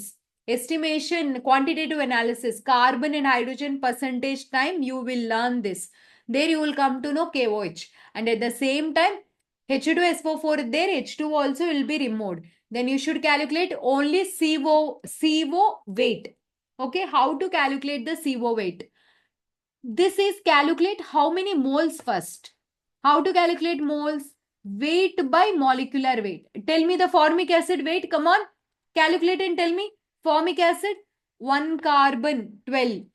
quantitative analysis, carbon and hydrogen percentage time, you will learn this. There you will come to know KOH. And at the same time, H2SO4 there, H2 also will be removed. Then you should calculate only CO weight. Okay, how to calculate the CO weight? This is calculate how many moles first. How to calculate moles? Weight by molecular weight. Tell me the formic acid weight. Come on. Calculate and tell me. Formic acid. 1 carbon 12.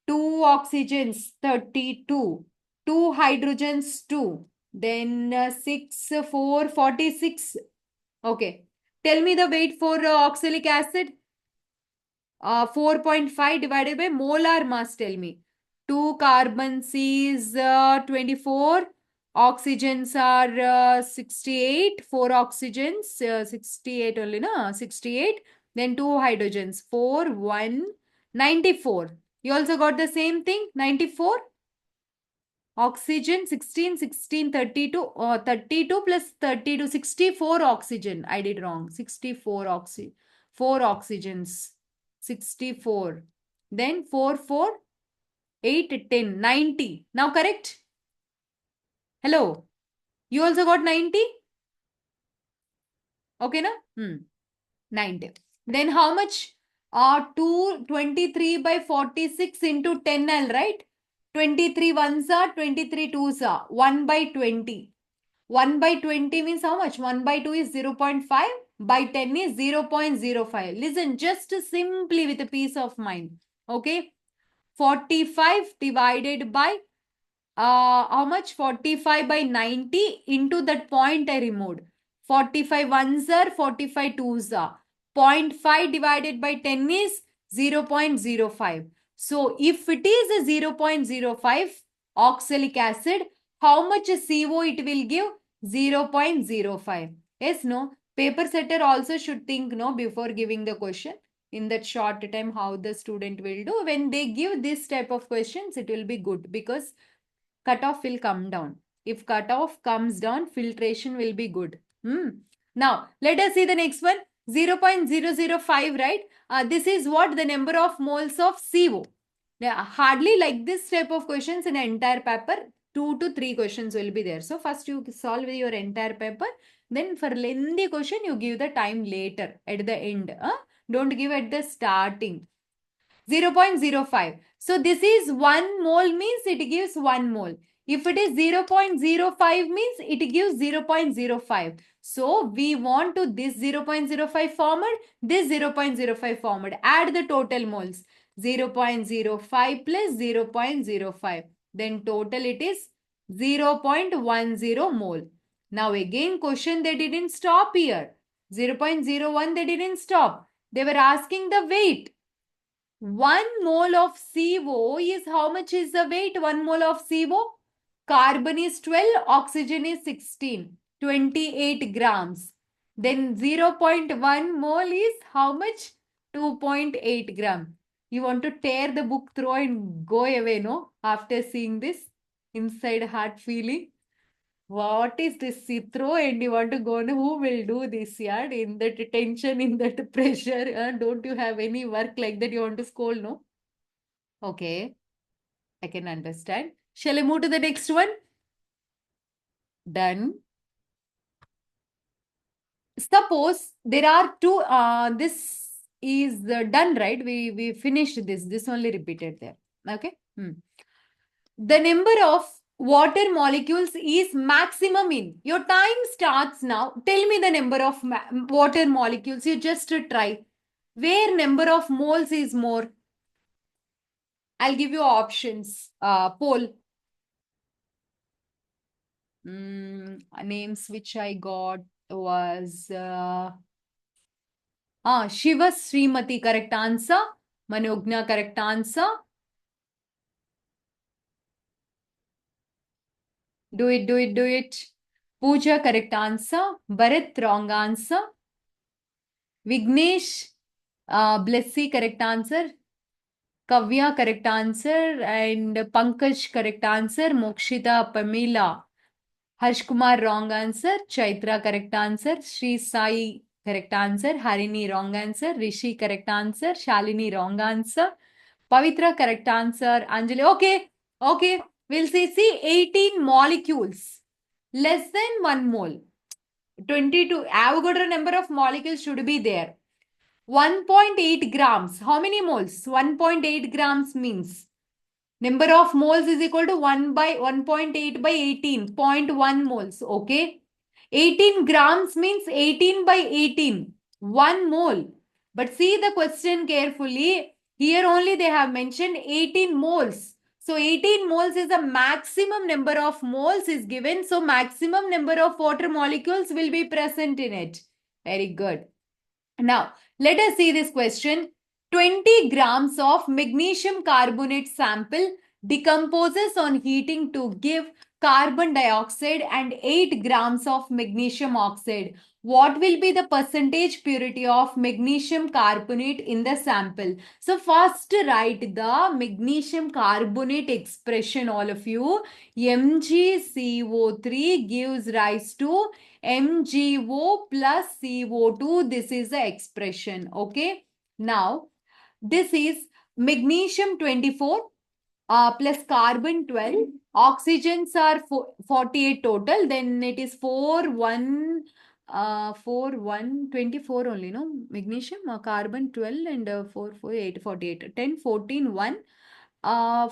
2 oxygens 32. 2 hydrogens 2. Then 6, 4, 46. Okay. Tell me the weight for oxalic acid. 4.5 divided by molar mass. Tell me. 2 carbons is 24. Oxygens are 68, 4 oxygens, 68 only, no? 68. Then 2 hydrogens, 4, 1, 94. You also got the same thing, 94. Oxygen 16, 16, 32, 32 plus 32, 64 oxygen. I did wrong. 64 oxy, 4 oxygens, 64. Then 4, 4, 8, 10, 90. Now correct? Hello. You also got 90? Okay, na? 90. Then how much? 223 by 46 into 10L, right? 23 ones are 23 twos are 1 by 20. 1 by 20 means how much? 1 by 2 is 0.5. By 10 is 0.05. Listen, just simply with a peace of mind. Okay. 45 divided by how much? 45 by 90 into that point I removed. 45 ones are 45 twos are. 0.5 divided by 10 is 0.05. So if it is a 0.05 oxalic acid, how much CO it will give? 0.05. Yes, no? Paper setter also should think, no, before giving the question. In that short time, how the student will do. When they give this type of questions, it will be good because cutoff will come down. If cutoff comes down, filtration will be good. Now, let us see the next one. 0.005, right? This is what the number of moles of CO. Now, hardly like this type of questions in an entire paper. 2 to 3 questions will be there. So, first you solve your entire paper. Then for lengthy question, you give the time later at the end. Don't give at the starting. 0.05. So this is 1 mole means it gives 1 mole. If it is 0.05 means it gives 0.05. So we want to this 0.05 formed, this 0.05 formed. Add the total moles. 0.05 plus 0.05. Then total it is 0.10 mole. Now again question they didn't stop here. 0.01 they didn't stop. They were asking the weight. 1 mole of CO is how much is the weight? 1 mole of CO. Carbon is 12, oxygen is 16, 28 grams. Then 0.1 mole is how much? 2.8 gram. You want to tear the book through and go away, no? After seeing this inside heart feeling. What is this Citro? And you want to go on, who will do this, yeah? In that tension, in that pressure, don't you have any work like that you want to scold, no? Okay, I can understand. Shall I move to the next one? Done. Suppose there are two, this is done, right? We finished this. This only repeated there. Okay. The number of water molecules is maximum in. Your time starts now. Tell me the number of water molecules. You just try. Where number of moles is more? I'll give you options. Poll. Names which I got was Shiva Srimati, correct answer. Manogna, correct answer. Do it, do it, do it. Pooja, correct answer. Bharat, wrong answer. Vignesh, Blessy, correct answer. Kavya, correct answer. And Pankaj, correct answer. Mokshita, Pamela. Harsh Kumar, wrong answer. Chaitra, correct answer. Sri Sai, correct answer. Harini, wrong answer. Rishi, correct answer. Shalini, wrong answer. Pavitra, correct answer. Anjali, okay. Okay. We'll see 18 molecules. Less than 1 mole. 22. Avogadro number of molecules should be there. 1.8 grams. How many moles? 1.8 grams means number of moles is equal to 1 by 1.8 by 18. 0.1 moles. Okay. 18 grams means 18 by 18. 1 mole. But see the question carefully. Here only they have mentioned 18 moles. So 18 moles is the maximum number of moles is given. So maximum number of water molecules will be present in it. Very good. Now, let us see this question. 20 grams of magnesium carbonate sample decomposes on heating to give carbon dioxide and 8 grams of magnesium oxide. What will be the percentage purity of magnesium carbonate in the sample? So first write the magnesium carbonate expression, all of you. MgCO3 gives rise to MgO plus CO2. This is the expression. Okay. Now, this is magnesium 24 plus carbon 12. Oxygens are 48 total. Then it is 24 only, no? Magnesium, carbon 12 and 8, 48. 10, 14, 1, 4,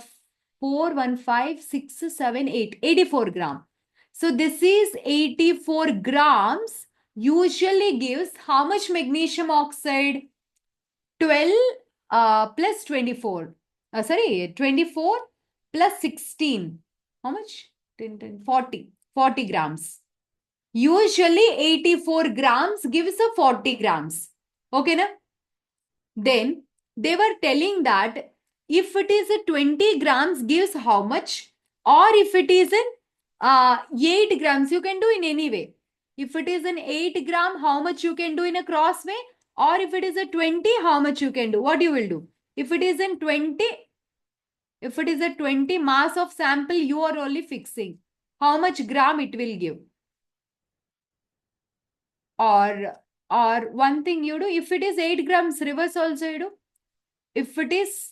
1, 5, 6, 7, 8. 84 gram. So this is 84 grams usually gives how much magnesium oxide? 12 plus 24. 24 plus 16. How much? 10, 10, 40. 40 grams. Usually 84 grams gives a 40 grams. Okay, na? Then they were telling that if it is a 20 grams gives how much? Or if it is an 8 grams, you can do in any way. If it is an 8 gram, how much you can do in a cross way? Or if it is a 20, how much you can do? What you will do? If it is in 20, if it is a 20 mass of sample, you are only fixing how much gram it will give. Or one thing you do, if it is 8 grams, reverse also you do. If it is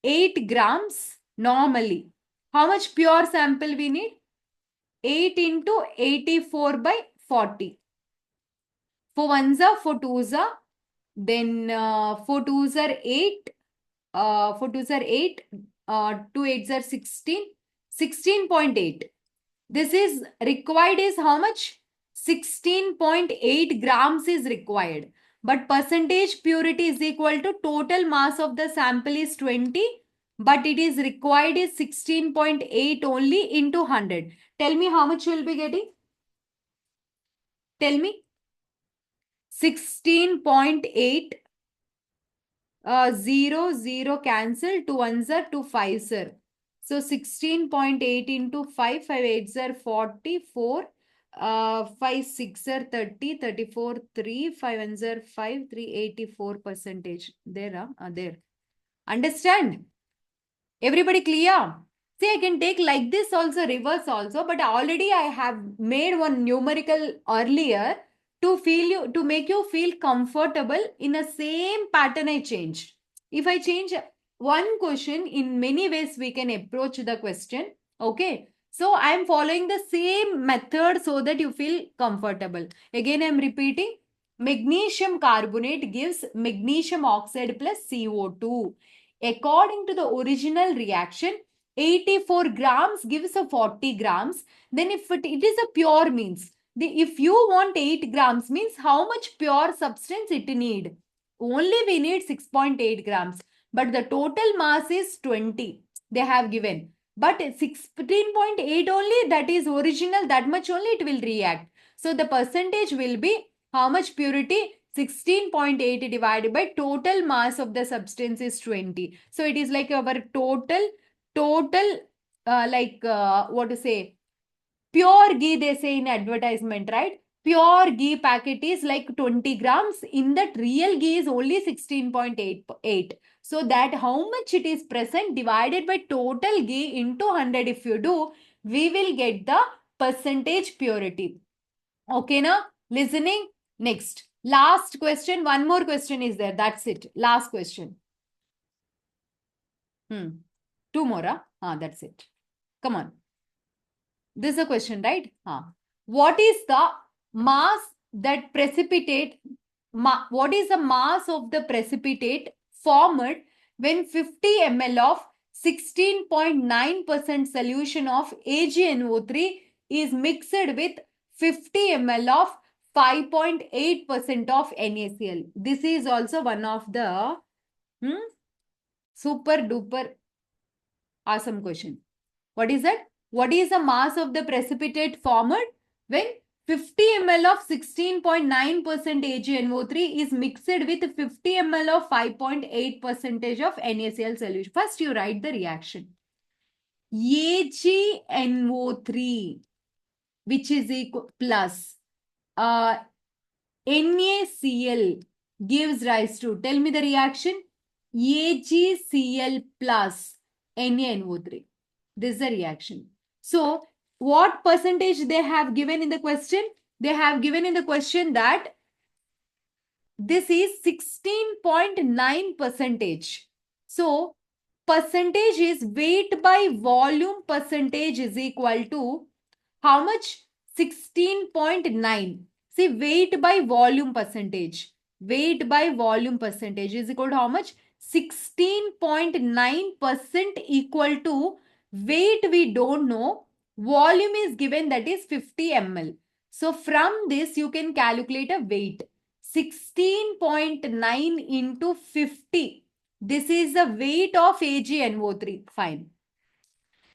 8 grams normally, how much pure sample we need? 8 into 84 by 40. For ones are, for twos are, then for twos are 8, for twos are 8, 2 eights are 16, 16.8. This is required is how much? 16.8 grams is required. But percentage purity is equal to total mass of the sample is 20. But it is required is 16.8 only into 100. Tell me how much you will be getting? Tell me. 16.8. 0, 0 cancel. 2 ones are 2 5s are. So 16.8 into 5, 5 8s are 44. 5 6 are 30, 34, 3, 5 ones are 5, 384%. There, there. Understand? Everybody clear? See, I can take like this also, reverse also, but already I have made one numerical earlier to make you feel comfortable. In a same pattern I changed. If I change one question, in many ways we can approach the question. Okay. So I am following the same method so that you feel comfortable. Again, I am repeating. Magnesium carbonate gives magnesium oxide plus CO2. According to the original reaction, 84 grams gives a 40 grams. Then if it is a pure means, if you want 8 grams means how much pure substance it need? Only we need 6.8 grams. But the total mass is 20. They have given. But 16.8 only, that is original, that much only it will react. So the percentage will be how much purity? 16.8 divided by total mass of the substance is 20. So it is like our total, what to say? Pure ghee, they say in advertisement, right? Pure ghee packet is like 20 grams. In that real ghee is only 16.8. So that how much it is present divided by total ghee into 100 if you do, we will get the percentage purity. Okay, now listening. Next, last question. One more question is there. That's it. Last question. Two more. That's it. Come on. This is a question, right? What is the mass that precipitate? What is the mass of the precipitate formed when 50 ml of 16.9% solution of AgNO3 is mixed with 50 ml of 5.8% of NaCl? This is also one of the super duper awesome question. What is that? What is the mass of the precipitate formed when 50 ml of 16.9% AgNO3 is mixed with 50 ml of 5.8% of NaCl solution? First, you write the reaction. AgNO3, which is equal plus NaCl gives rise to, tell me the reaction, AgCl plus NaNO3. This is the reaction. So, what percentage they have given in the question? They have given in the question that this is 16.9 percentage. So, percentage is weight by volume percentage is equal to how much? 16.9. See, weight by volume percentage. Weight by volume percentage is equal to how much? 16.9% equal to weight we don't know. Volume is given, that is 50 ml. So from this you can calculate a weight. 16.9 into 50. This is the weight of AgNO3. Fine.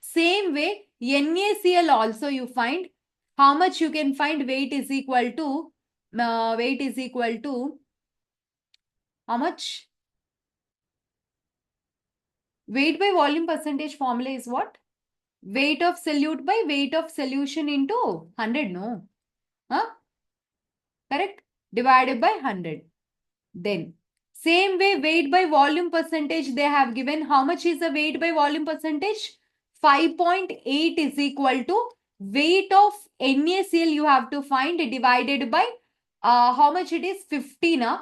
Same way, NaCl also you find. How much you can find? Weight is equal to how much? Weight by volume percentage formula is what? Weight of solute by weight of solution into 100, no? Huh? Correct? Divided by 100. Then, same way, weight by volume percentage they have given. How much is the weight by volume percentage? 5.8 is equal to weight of NaCl you have to find divided by how much it is? 50 na?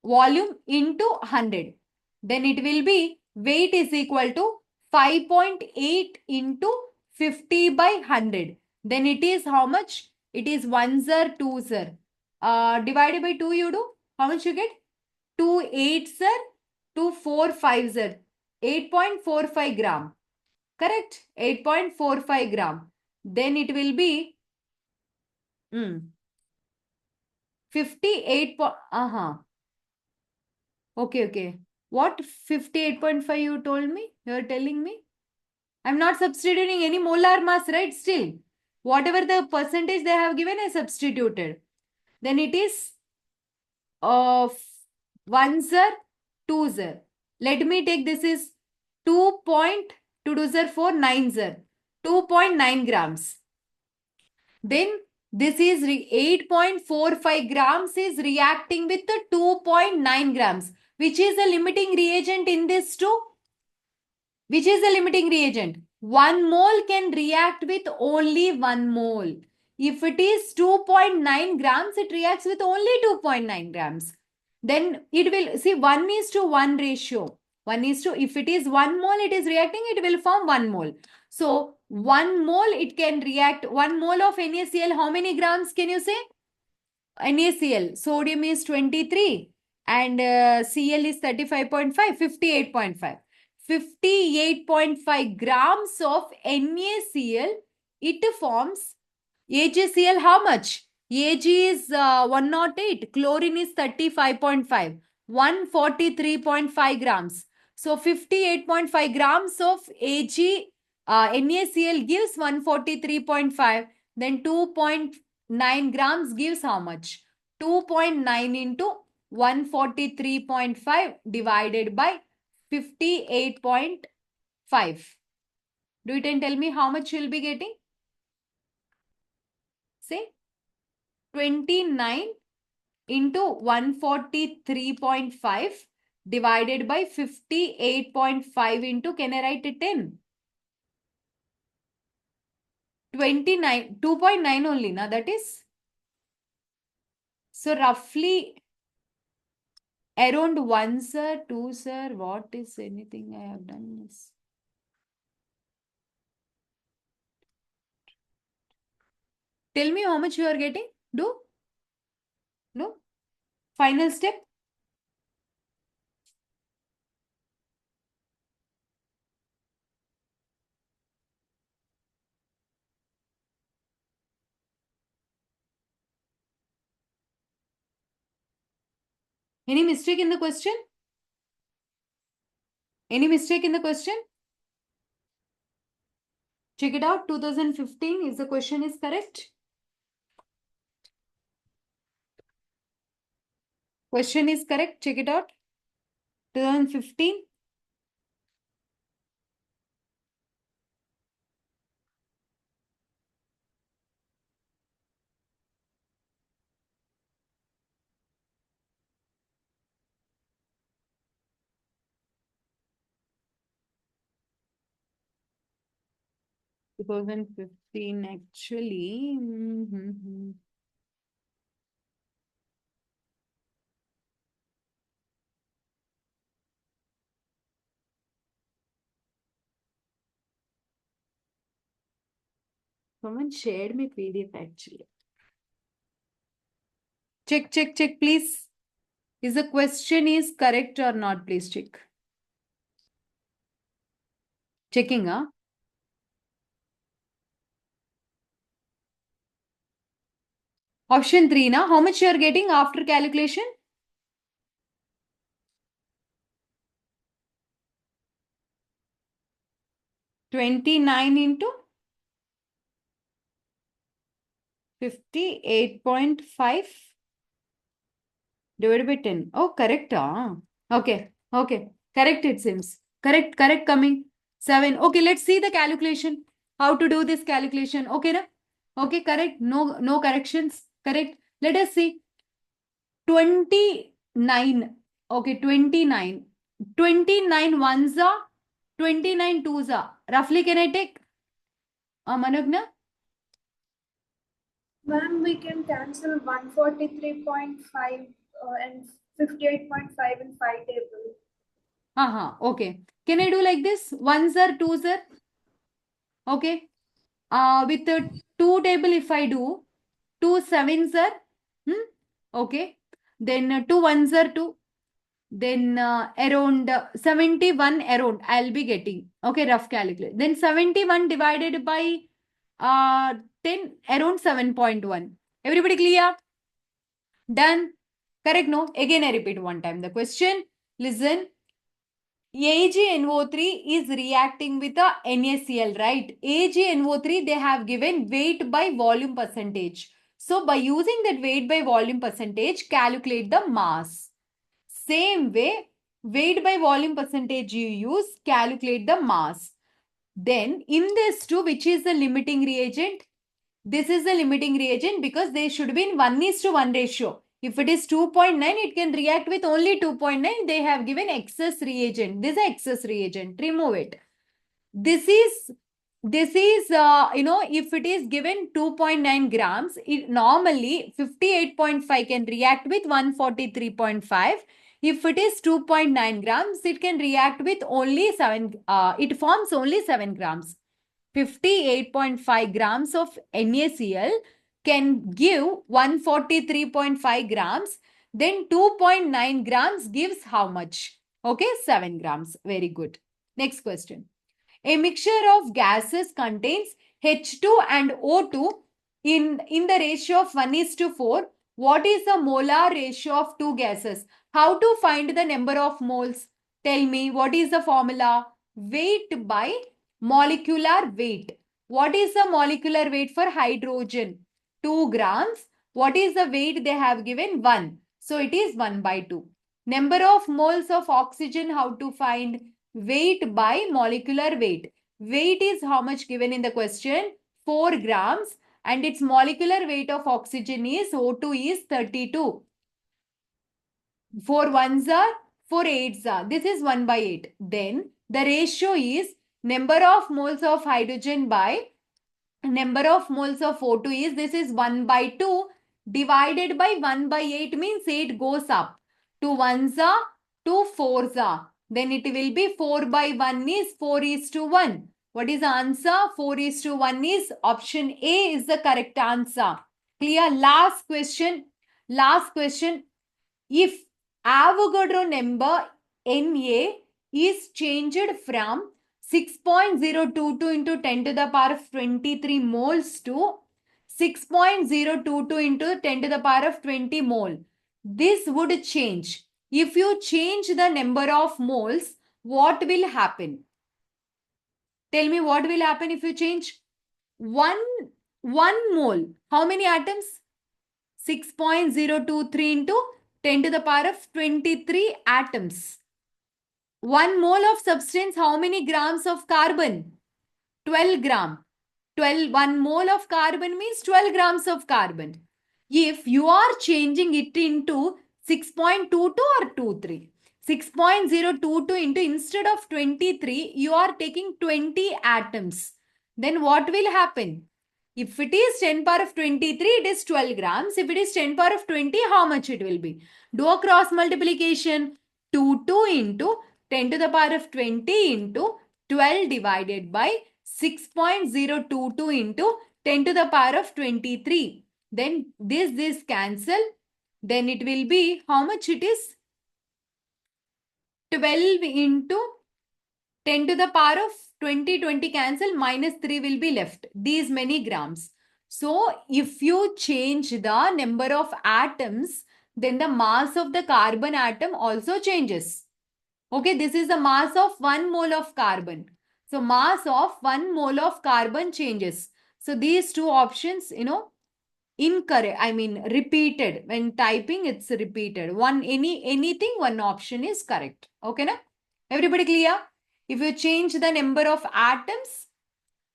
Volume into 100. Then it will be weight is equal to 5.8 into 50 by 100. Then it is how much? It is 1 zar, 2 zar. Divided by 2 you do. How much you get? 2 8 zar, 2 4 5 zar. 8.45 gram. Correct? 8.45 gram. Then it will be 58. Okay. What 58.5 you told me? You're telling me? I'm not substituting any molar mass, right? Still, whatever the percentage they have given, I substituted. Then it is 1 zar, 2 zar. Let me take this is 2.2 zar 4, 9 zar. 2.9 grams. Then this is 8.45 grams is reacting with the 2.9 grams. Which is the limiting reagent in this too? Which is the limiting reagent? 1 mole can react with only 1 mole. If it is 2.9 grams, it reacts with only 2.9 grams. Then it will, see, 1:1 ratio. 1 is to, if it is 1 mole, it is reacting, it will form 1 mole. So, 1 mole, it can react, 1 mole of NaCl, how many grams can you say? NaCl, sodium is 23 and Cl is 35.5, 58.5. 58.5 grams of NaCl, it forms AgCl how much? Ag is 108, chlorine is 35.5, 143.5 grams. So 58.5 grams of NaCl gives 143.5, then 2.9 grams gives how much? 2.9 into 143.5 divided by 58.5. Do it and tell me how much you'll be getting? Say 29 into 143.5 divided by 58.5 into, can I write it in? 29, 2.9 only, na, that is. So roughly around 1 sir, 2 sir, what is anything I have done this? Tell me how much you are getting. Do? No? Final step. Any mistake in the question? Any mistake in the question? Check it out. 2015 is the question is correct. Question is correct. Check it out. 2015. 2015 actually. Someone shared me PDF actually. Check, please. Is the question is correct or not? Please check. Checking, huh? Option 3, na? How much you are getting after calculation? 29 into 58.5 divided by 10. Oh, correct. Okay. Correct, it seems. Correct coming. 7. Okay, let's see the calculation. How to do this calculation. Okay, na? Okay, correct. No corrections. Correct. Let us see. 29. Okay, 29. 29 ones are 29 twos are. Roughly, can I take? Manogna? Ma'am, we can cancel 143.5 and 58.5 in 5 table. Okay. Can I do like this? Ones are, twos are. Okay. With the 2 table, if I do, 2 sevens are. Okay. Then 2 ones are 2. Then around 71 around I'll be getting. Okay, rough calculate. Then 71 divided by 10 around 7.1. Everybody clear? Done. Correct, no? Again, I repeat one time the question. Listen. AgNO3 is reacting with a NaCl, right? AgNO3, they have given weight by volume percentage. So, by using that weight by volume percentage, calculate the mass. Same way, weight by volume percentage you use, calculate the mass. Then, in this too, which is the limiting reagent? This is the limiting reagent because they should be in 1:1 ratio. If it is 2.9, it can react with only 2.9. They have given excess reagent. This is excess reagent. Remove it. This is, if it is given 2.9 grams, it normally 58.5 can react with 143.5. If it is 2.9 grams, it can react with only 7, it forms only 7 grams. 58.5 grams of NaCl can give 143.5 grams. Then 2.9 grams gives how much? Okay, 7 grams. Very good. Next question. A mixture of gases contains H2 and O2 in the ratio of 1:4. What is the molar ratio of two gases? How to find the number of moles? Tell me, what is the formula? Weight by molecular weight. What is the molecular weight for hydrogen? 2 grams. What is the weight they have given? 1. So it is 1/2. Number of moles of oxygen, how to find? Weight by molecular weight. Weight is how much given in the question? 4 grams. And its molecular weight of oxygen is O2 is 32. 4 ones are, 4 eights are. This is 1/8. Then the ratio is number of moles of hydrogen by number of moles of O2 is, this is 1/2 divided by 1/8 means 8 goes up. 2 ones are, 2 fours are. Then it will be 4/1 is 4:1. What is the answer? 4:1 is option A is the correct answer. Clear? Last question. If Avogadro number Na is changed from 6.022 into 10 to the power of 23 moles to 6.022 into 10 to the power of 20 mole. This would change. If you change the number of moles, what will happen? Tell me what will happen if you change one mole. How many atoms? 6.023 into 10 to the power of 23 atoms. 1 mole of substance, how many grams of carbon? 12 gram. 1 mole of carbon means 12 grams of carbon. If you are changing it into 6.22 or 23, 6.022 into, instead of 23, you are taking 20 atoms. then what will happen? If it is 10 power of 23, it is 12 grams. If it is 10 power of 20, how much it will be? Do a cross multiplication. 2 into 10 to the power of 20 into 12 divided by 6.022 into 10 to the power of 23. Then this cancel. Then it will be, how much it is? 12 into 10 to the power of 20 cancel, minus 3 will be left. These many grams. So if you change the number of atoms, then the mass of the carbon atom also changes. Okay, this is the mass of 1 mole of carbon. So mass of 1 mole of carbon changes. So these two options, incorrect, I mean repeated. When typing, it's repeated. Anything, one option is correct. Okay, na? Everybody clear? If you change the number of atoms,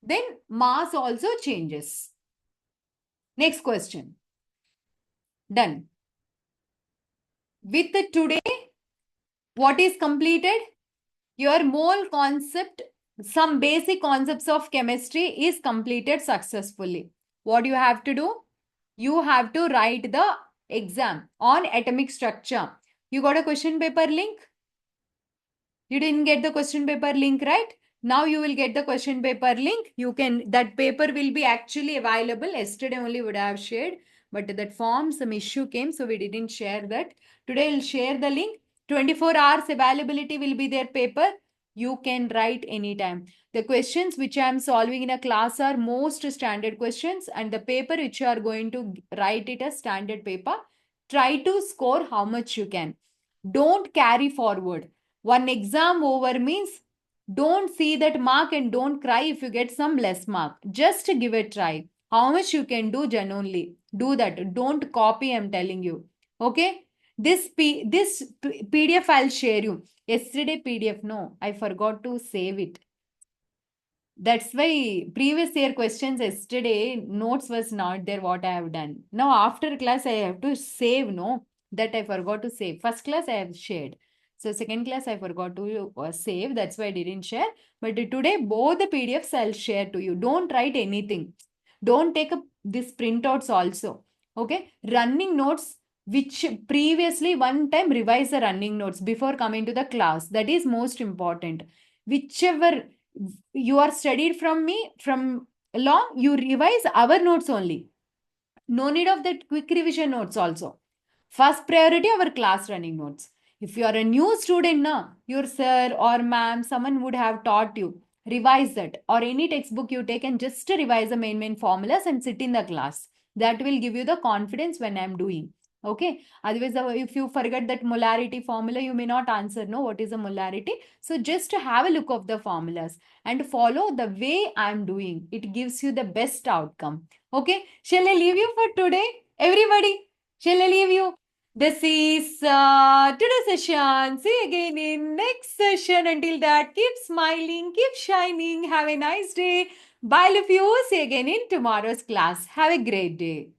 then mass also changes. Next question. Done. With today, what is completed? Your mole concept, some basic concepts of chemistry is completed successfully. What you have to do? You have to write the exam on atomic structure. You got a question paper link? You didn't get the question paper link, right? Now you will get the question paper link. That paper will be actually available. Yesterday only would have shared, but that form, some issue came, so we didn't share that. Today I'll share the link. 24 hours availability will be their paper. You can write anytime. The questions which I am solving in a class are most standard questions, and the paper which you are going to write it as standard paper. Try to score how much you can. Don't carry forward. One exam over means don't see that mark and don't cry if you get some less mark. Just give a try. How much you can do genuinely. Do that. Don't copy, I'm telling you. Okay? This PDF I'll share you. Yesterday PDF, no, I forgot to save it. That's why previous year questions yesterday, notes was not there what I have done. Now after class I have to save, no? That I forgot to save. First class I have shared. So second class I forgot to save. That's why I didn't share. But today both the PDFs I'll share to you. Don't write anything. Don't take up this printouts also. Okay? Running notes, which previously one time revise the running notes before coming to the class. That is most important. Whichever you are studied from me from long, you revise our notes only. No need of that quick revision notes also. First priority, our class running notes. If you are a new student, your sir or ma'am, someone would have taught you. Revise that. Or any textbook you take and just revise the main formulas and sit in the class. That will give you the confidence when I'm doing. Okay. Otherwise, if you forget that molarity formula, you may not answer, no, what is a molarity? So just have a look of the formulas and follow the way I'm doing. It gives you the best outcome. Okay. Shall I leave you for today? Everybody, shall I leave you? This is today's session. See you again in next session. Until that, keep smiling, keep shining. Have a nice day. Bye, love you. See you again in tomorrow's class. Have a great day.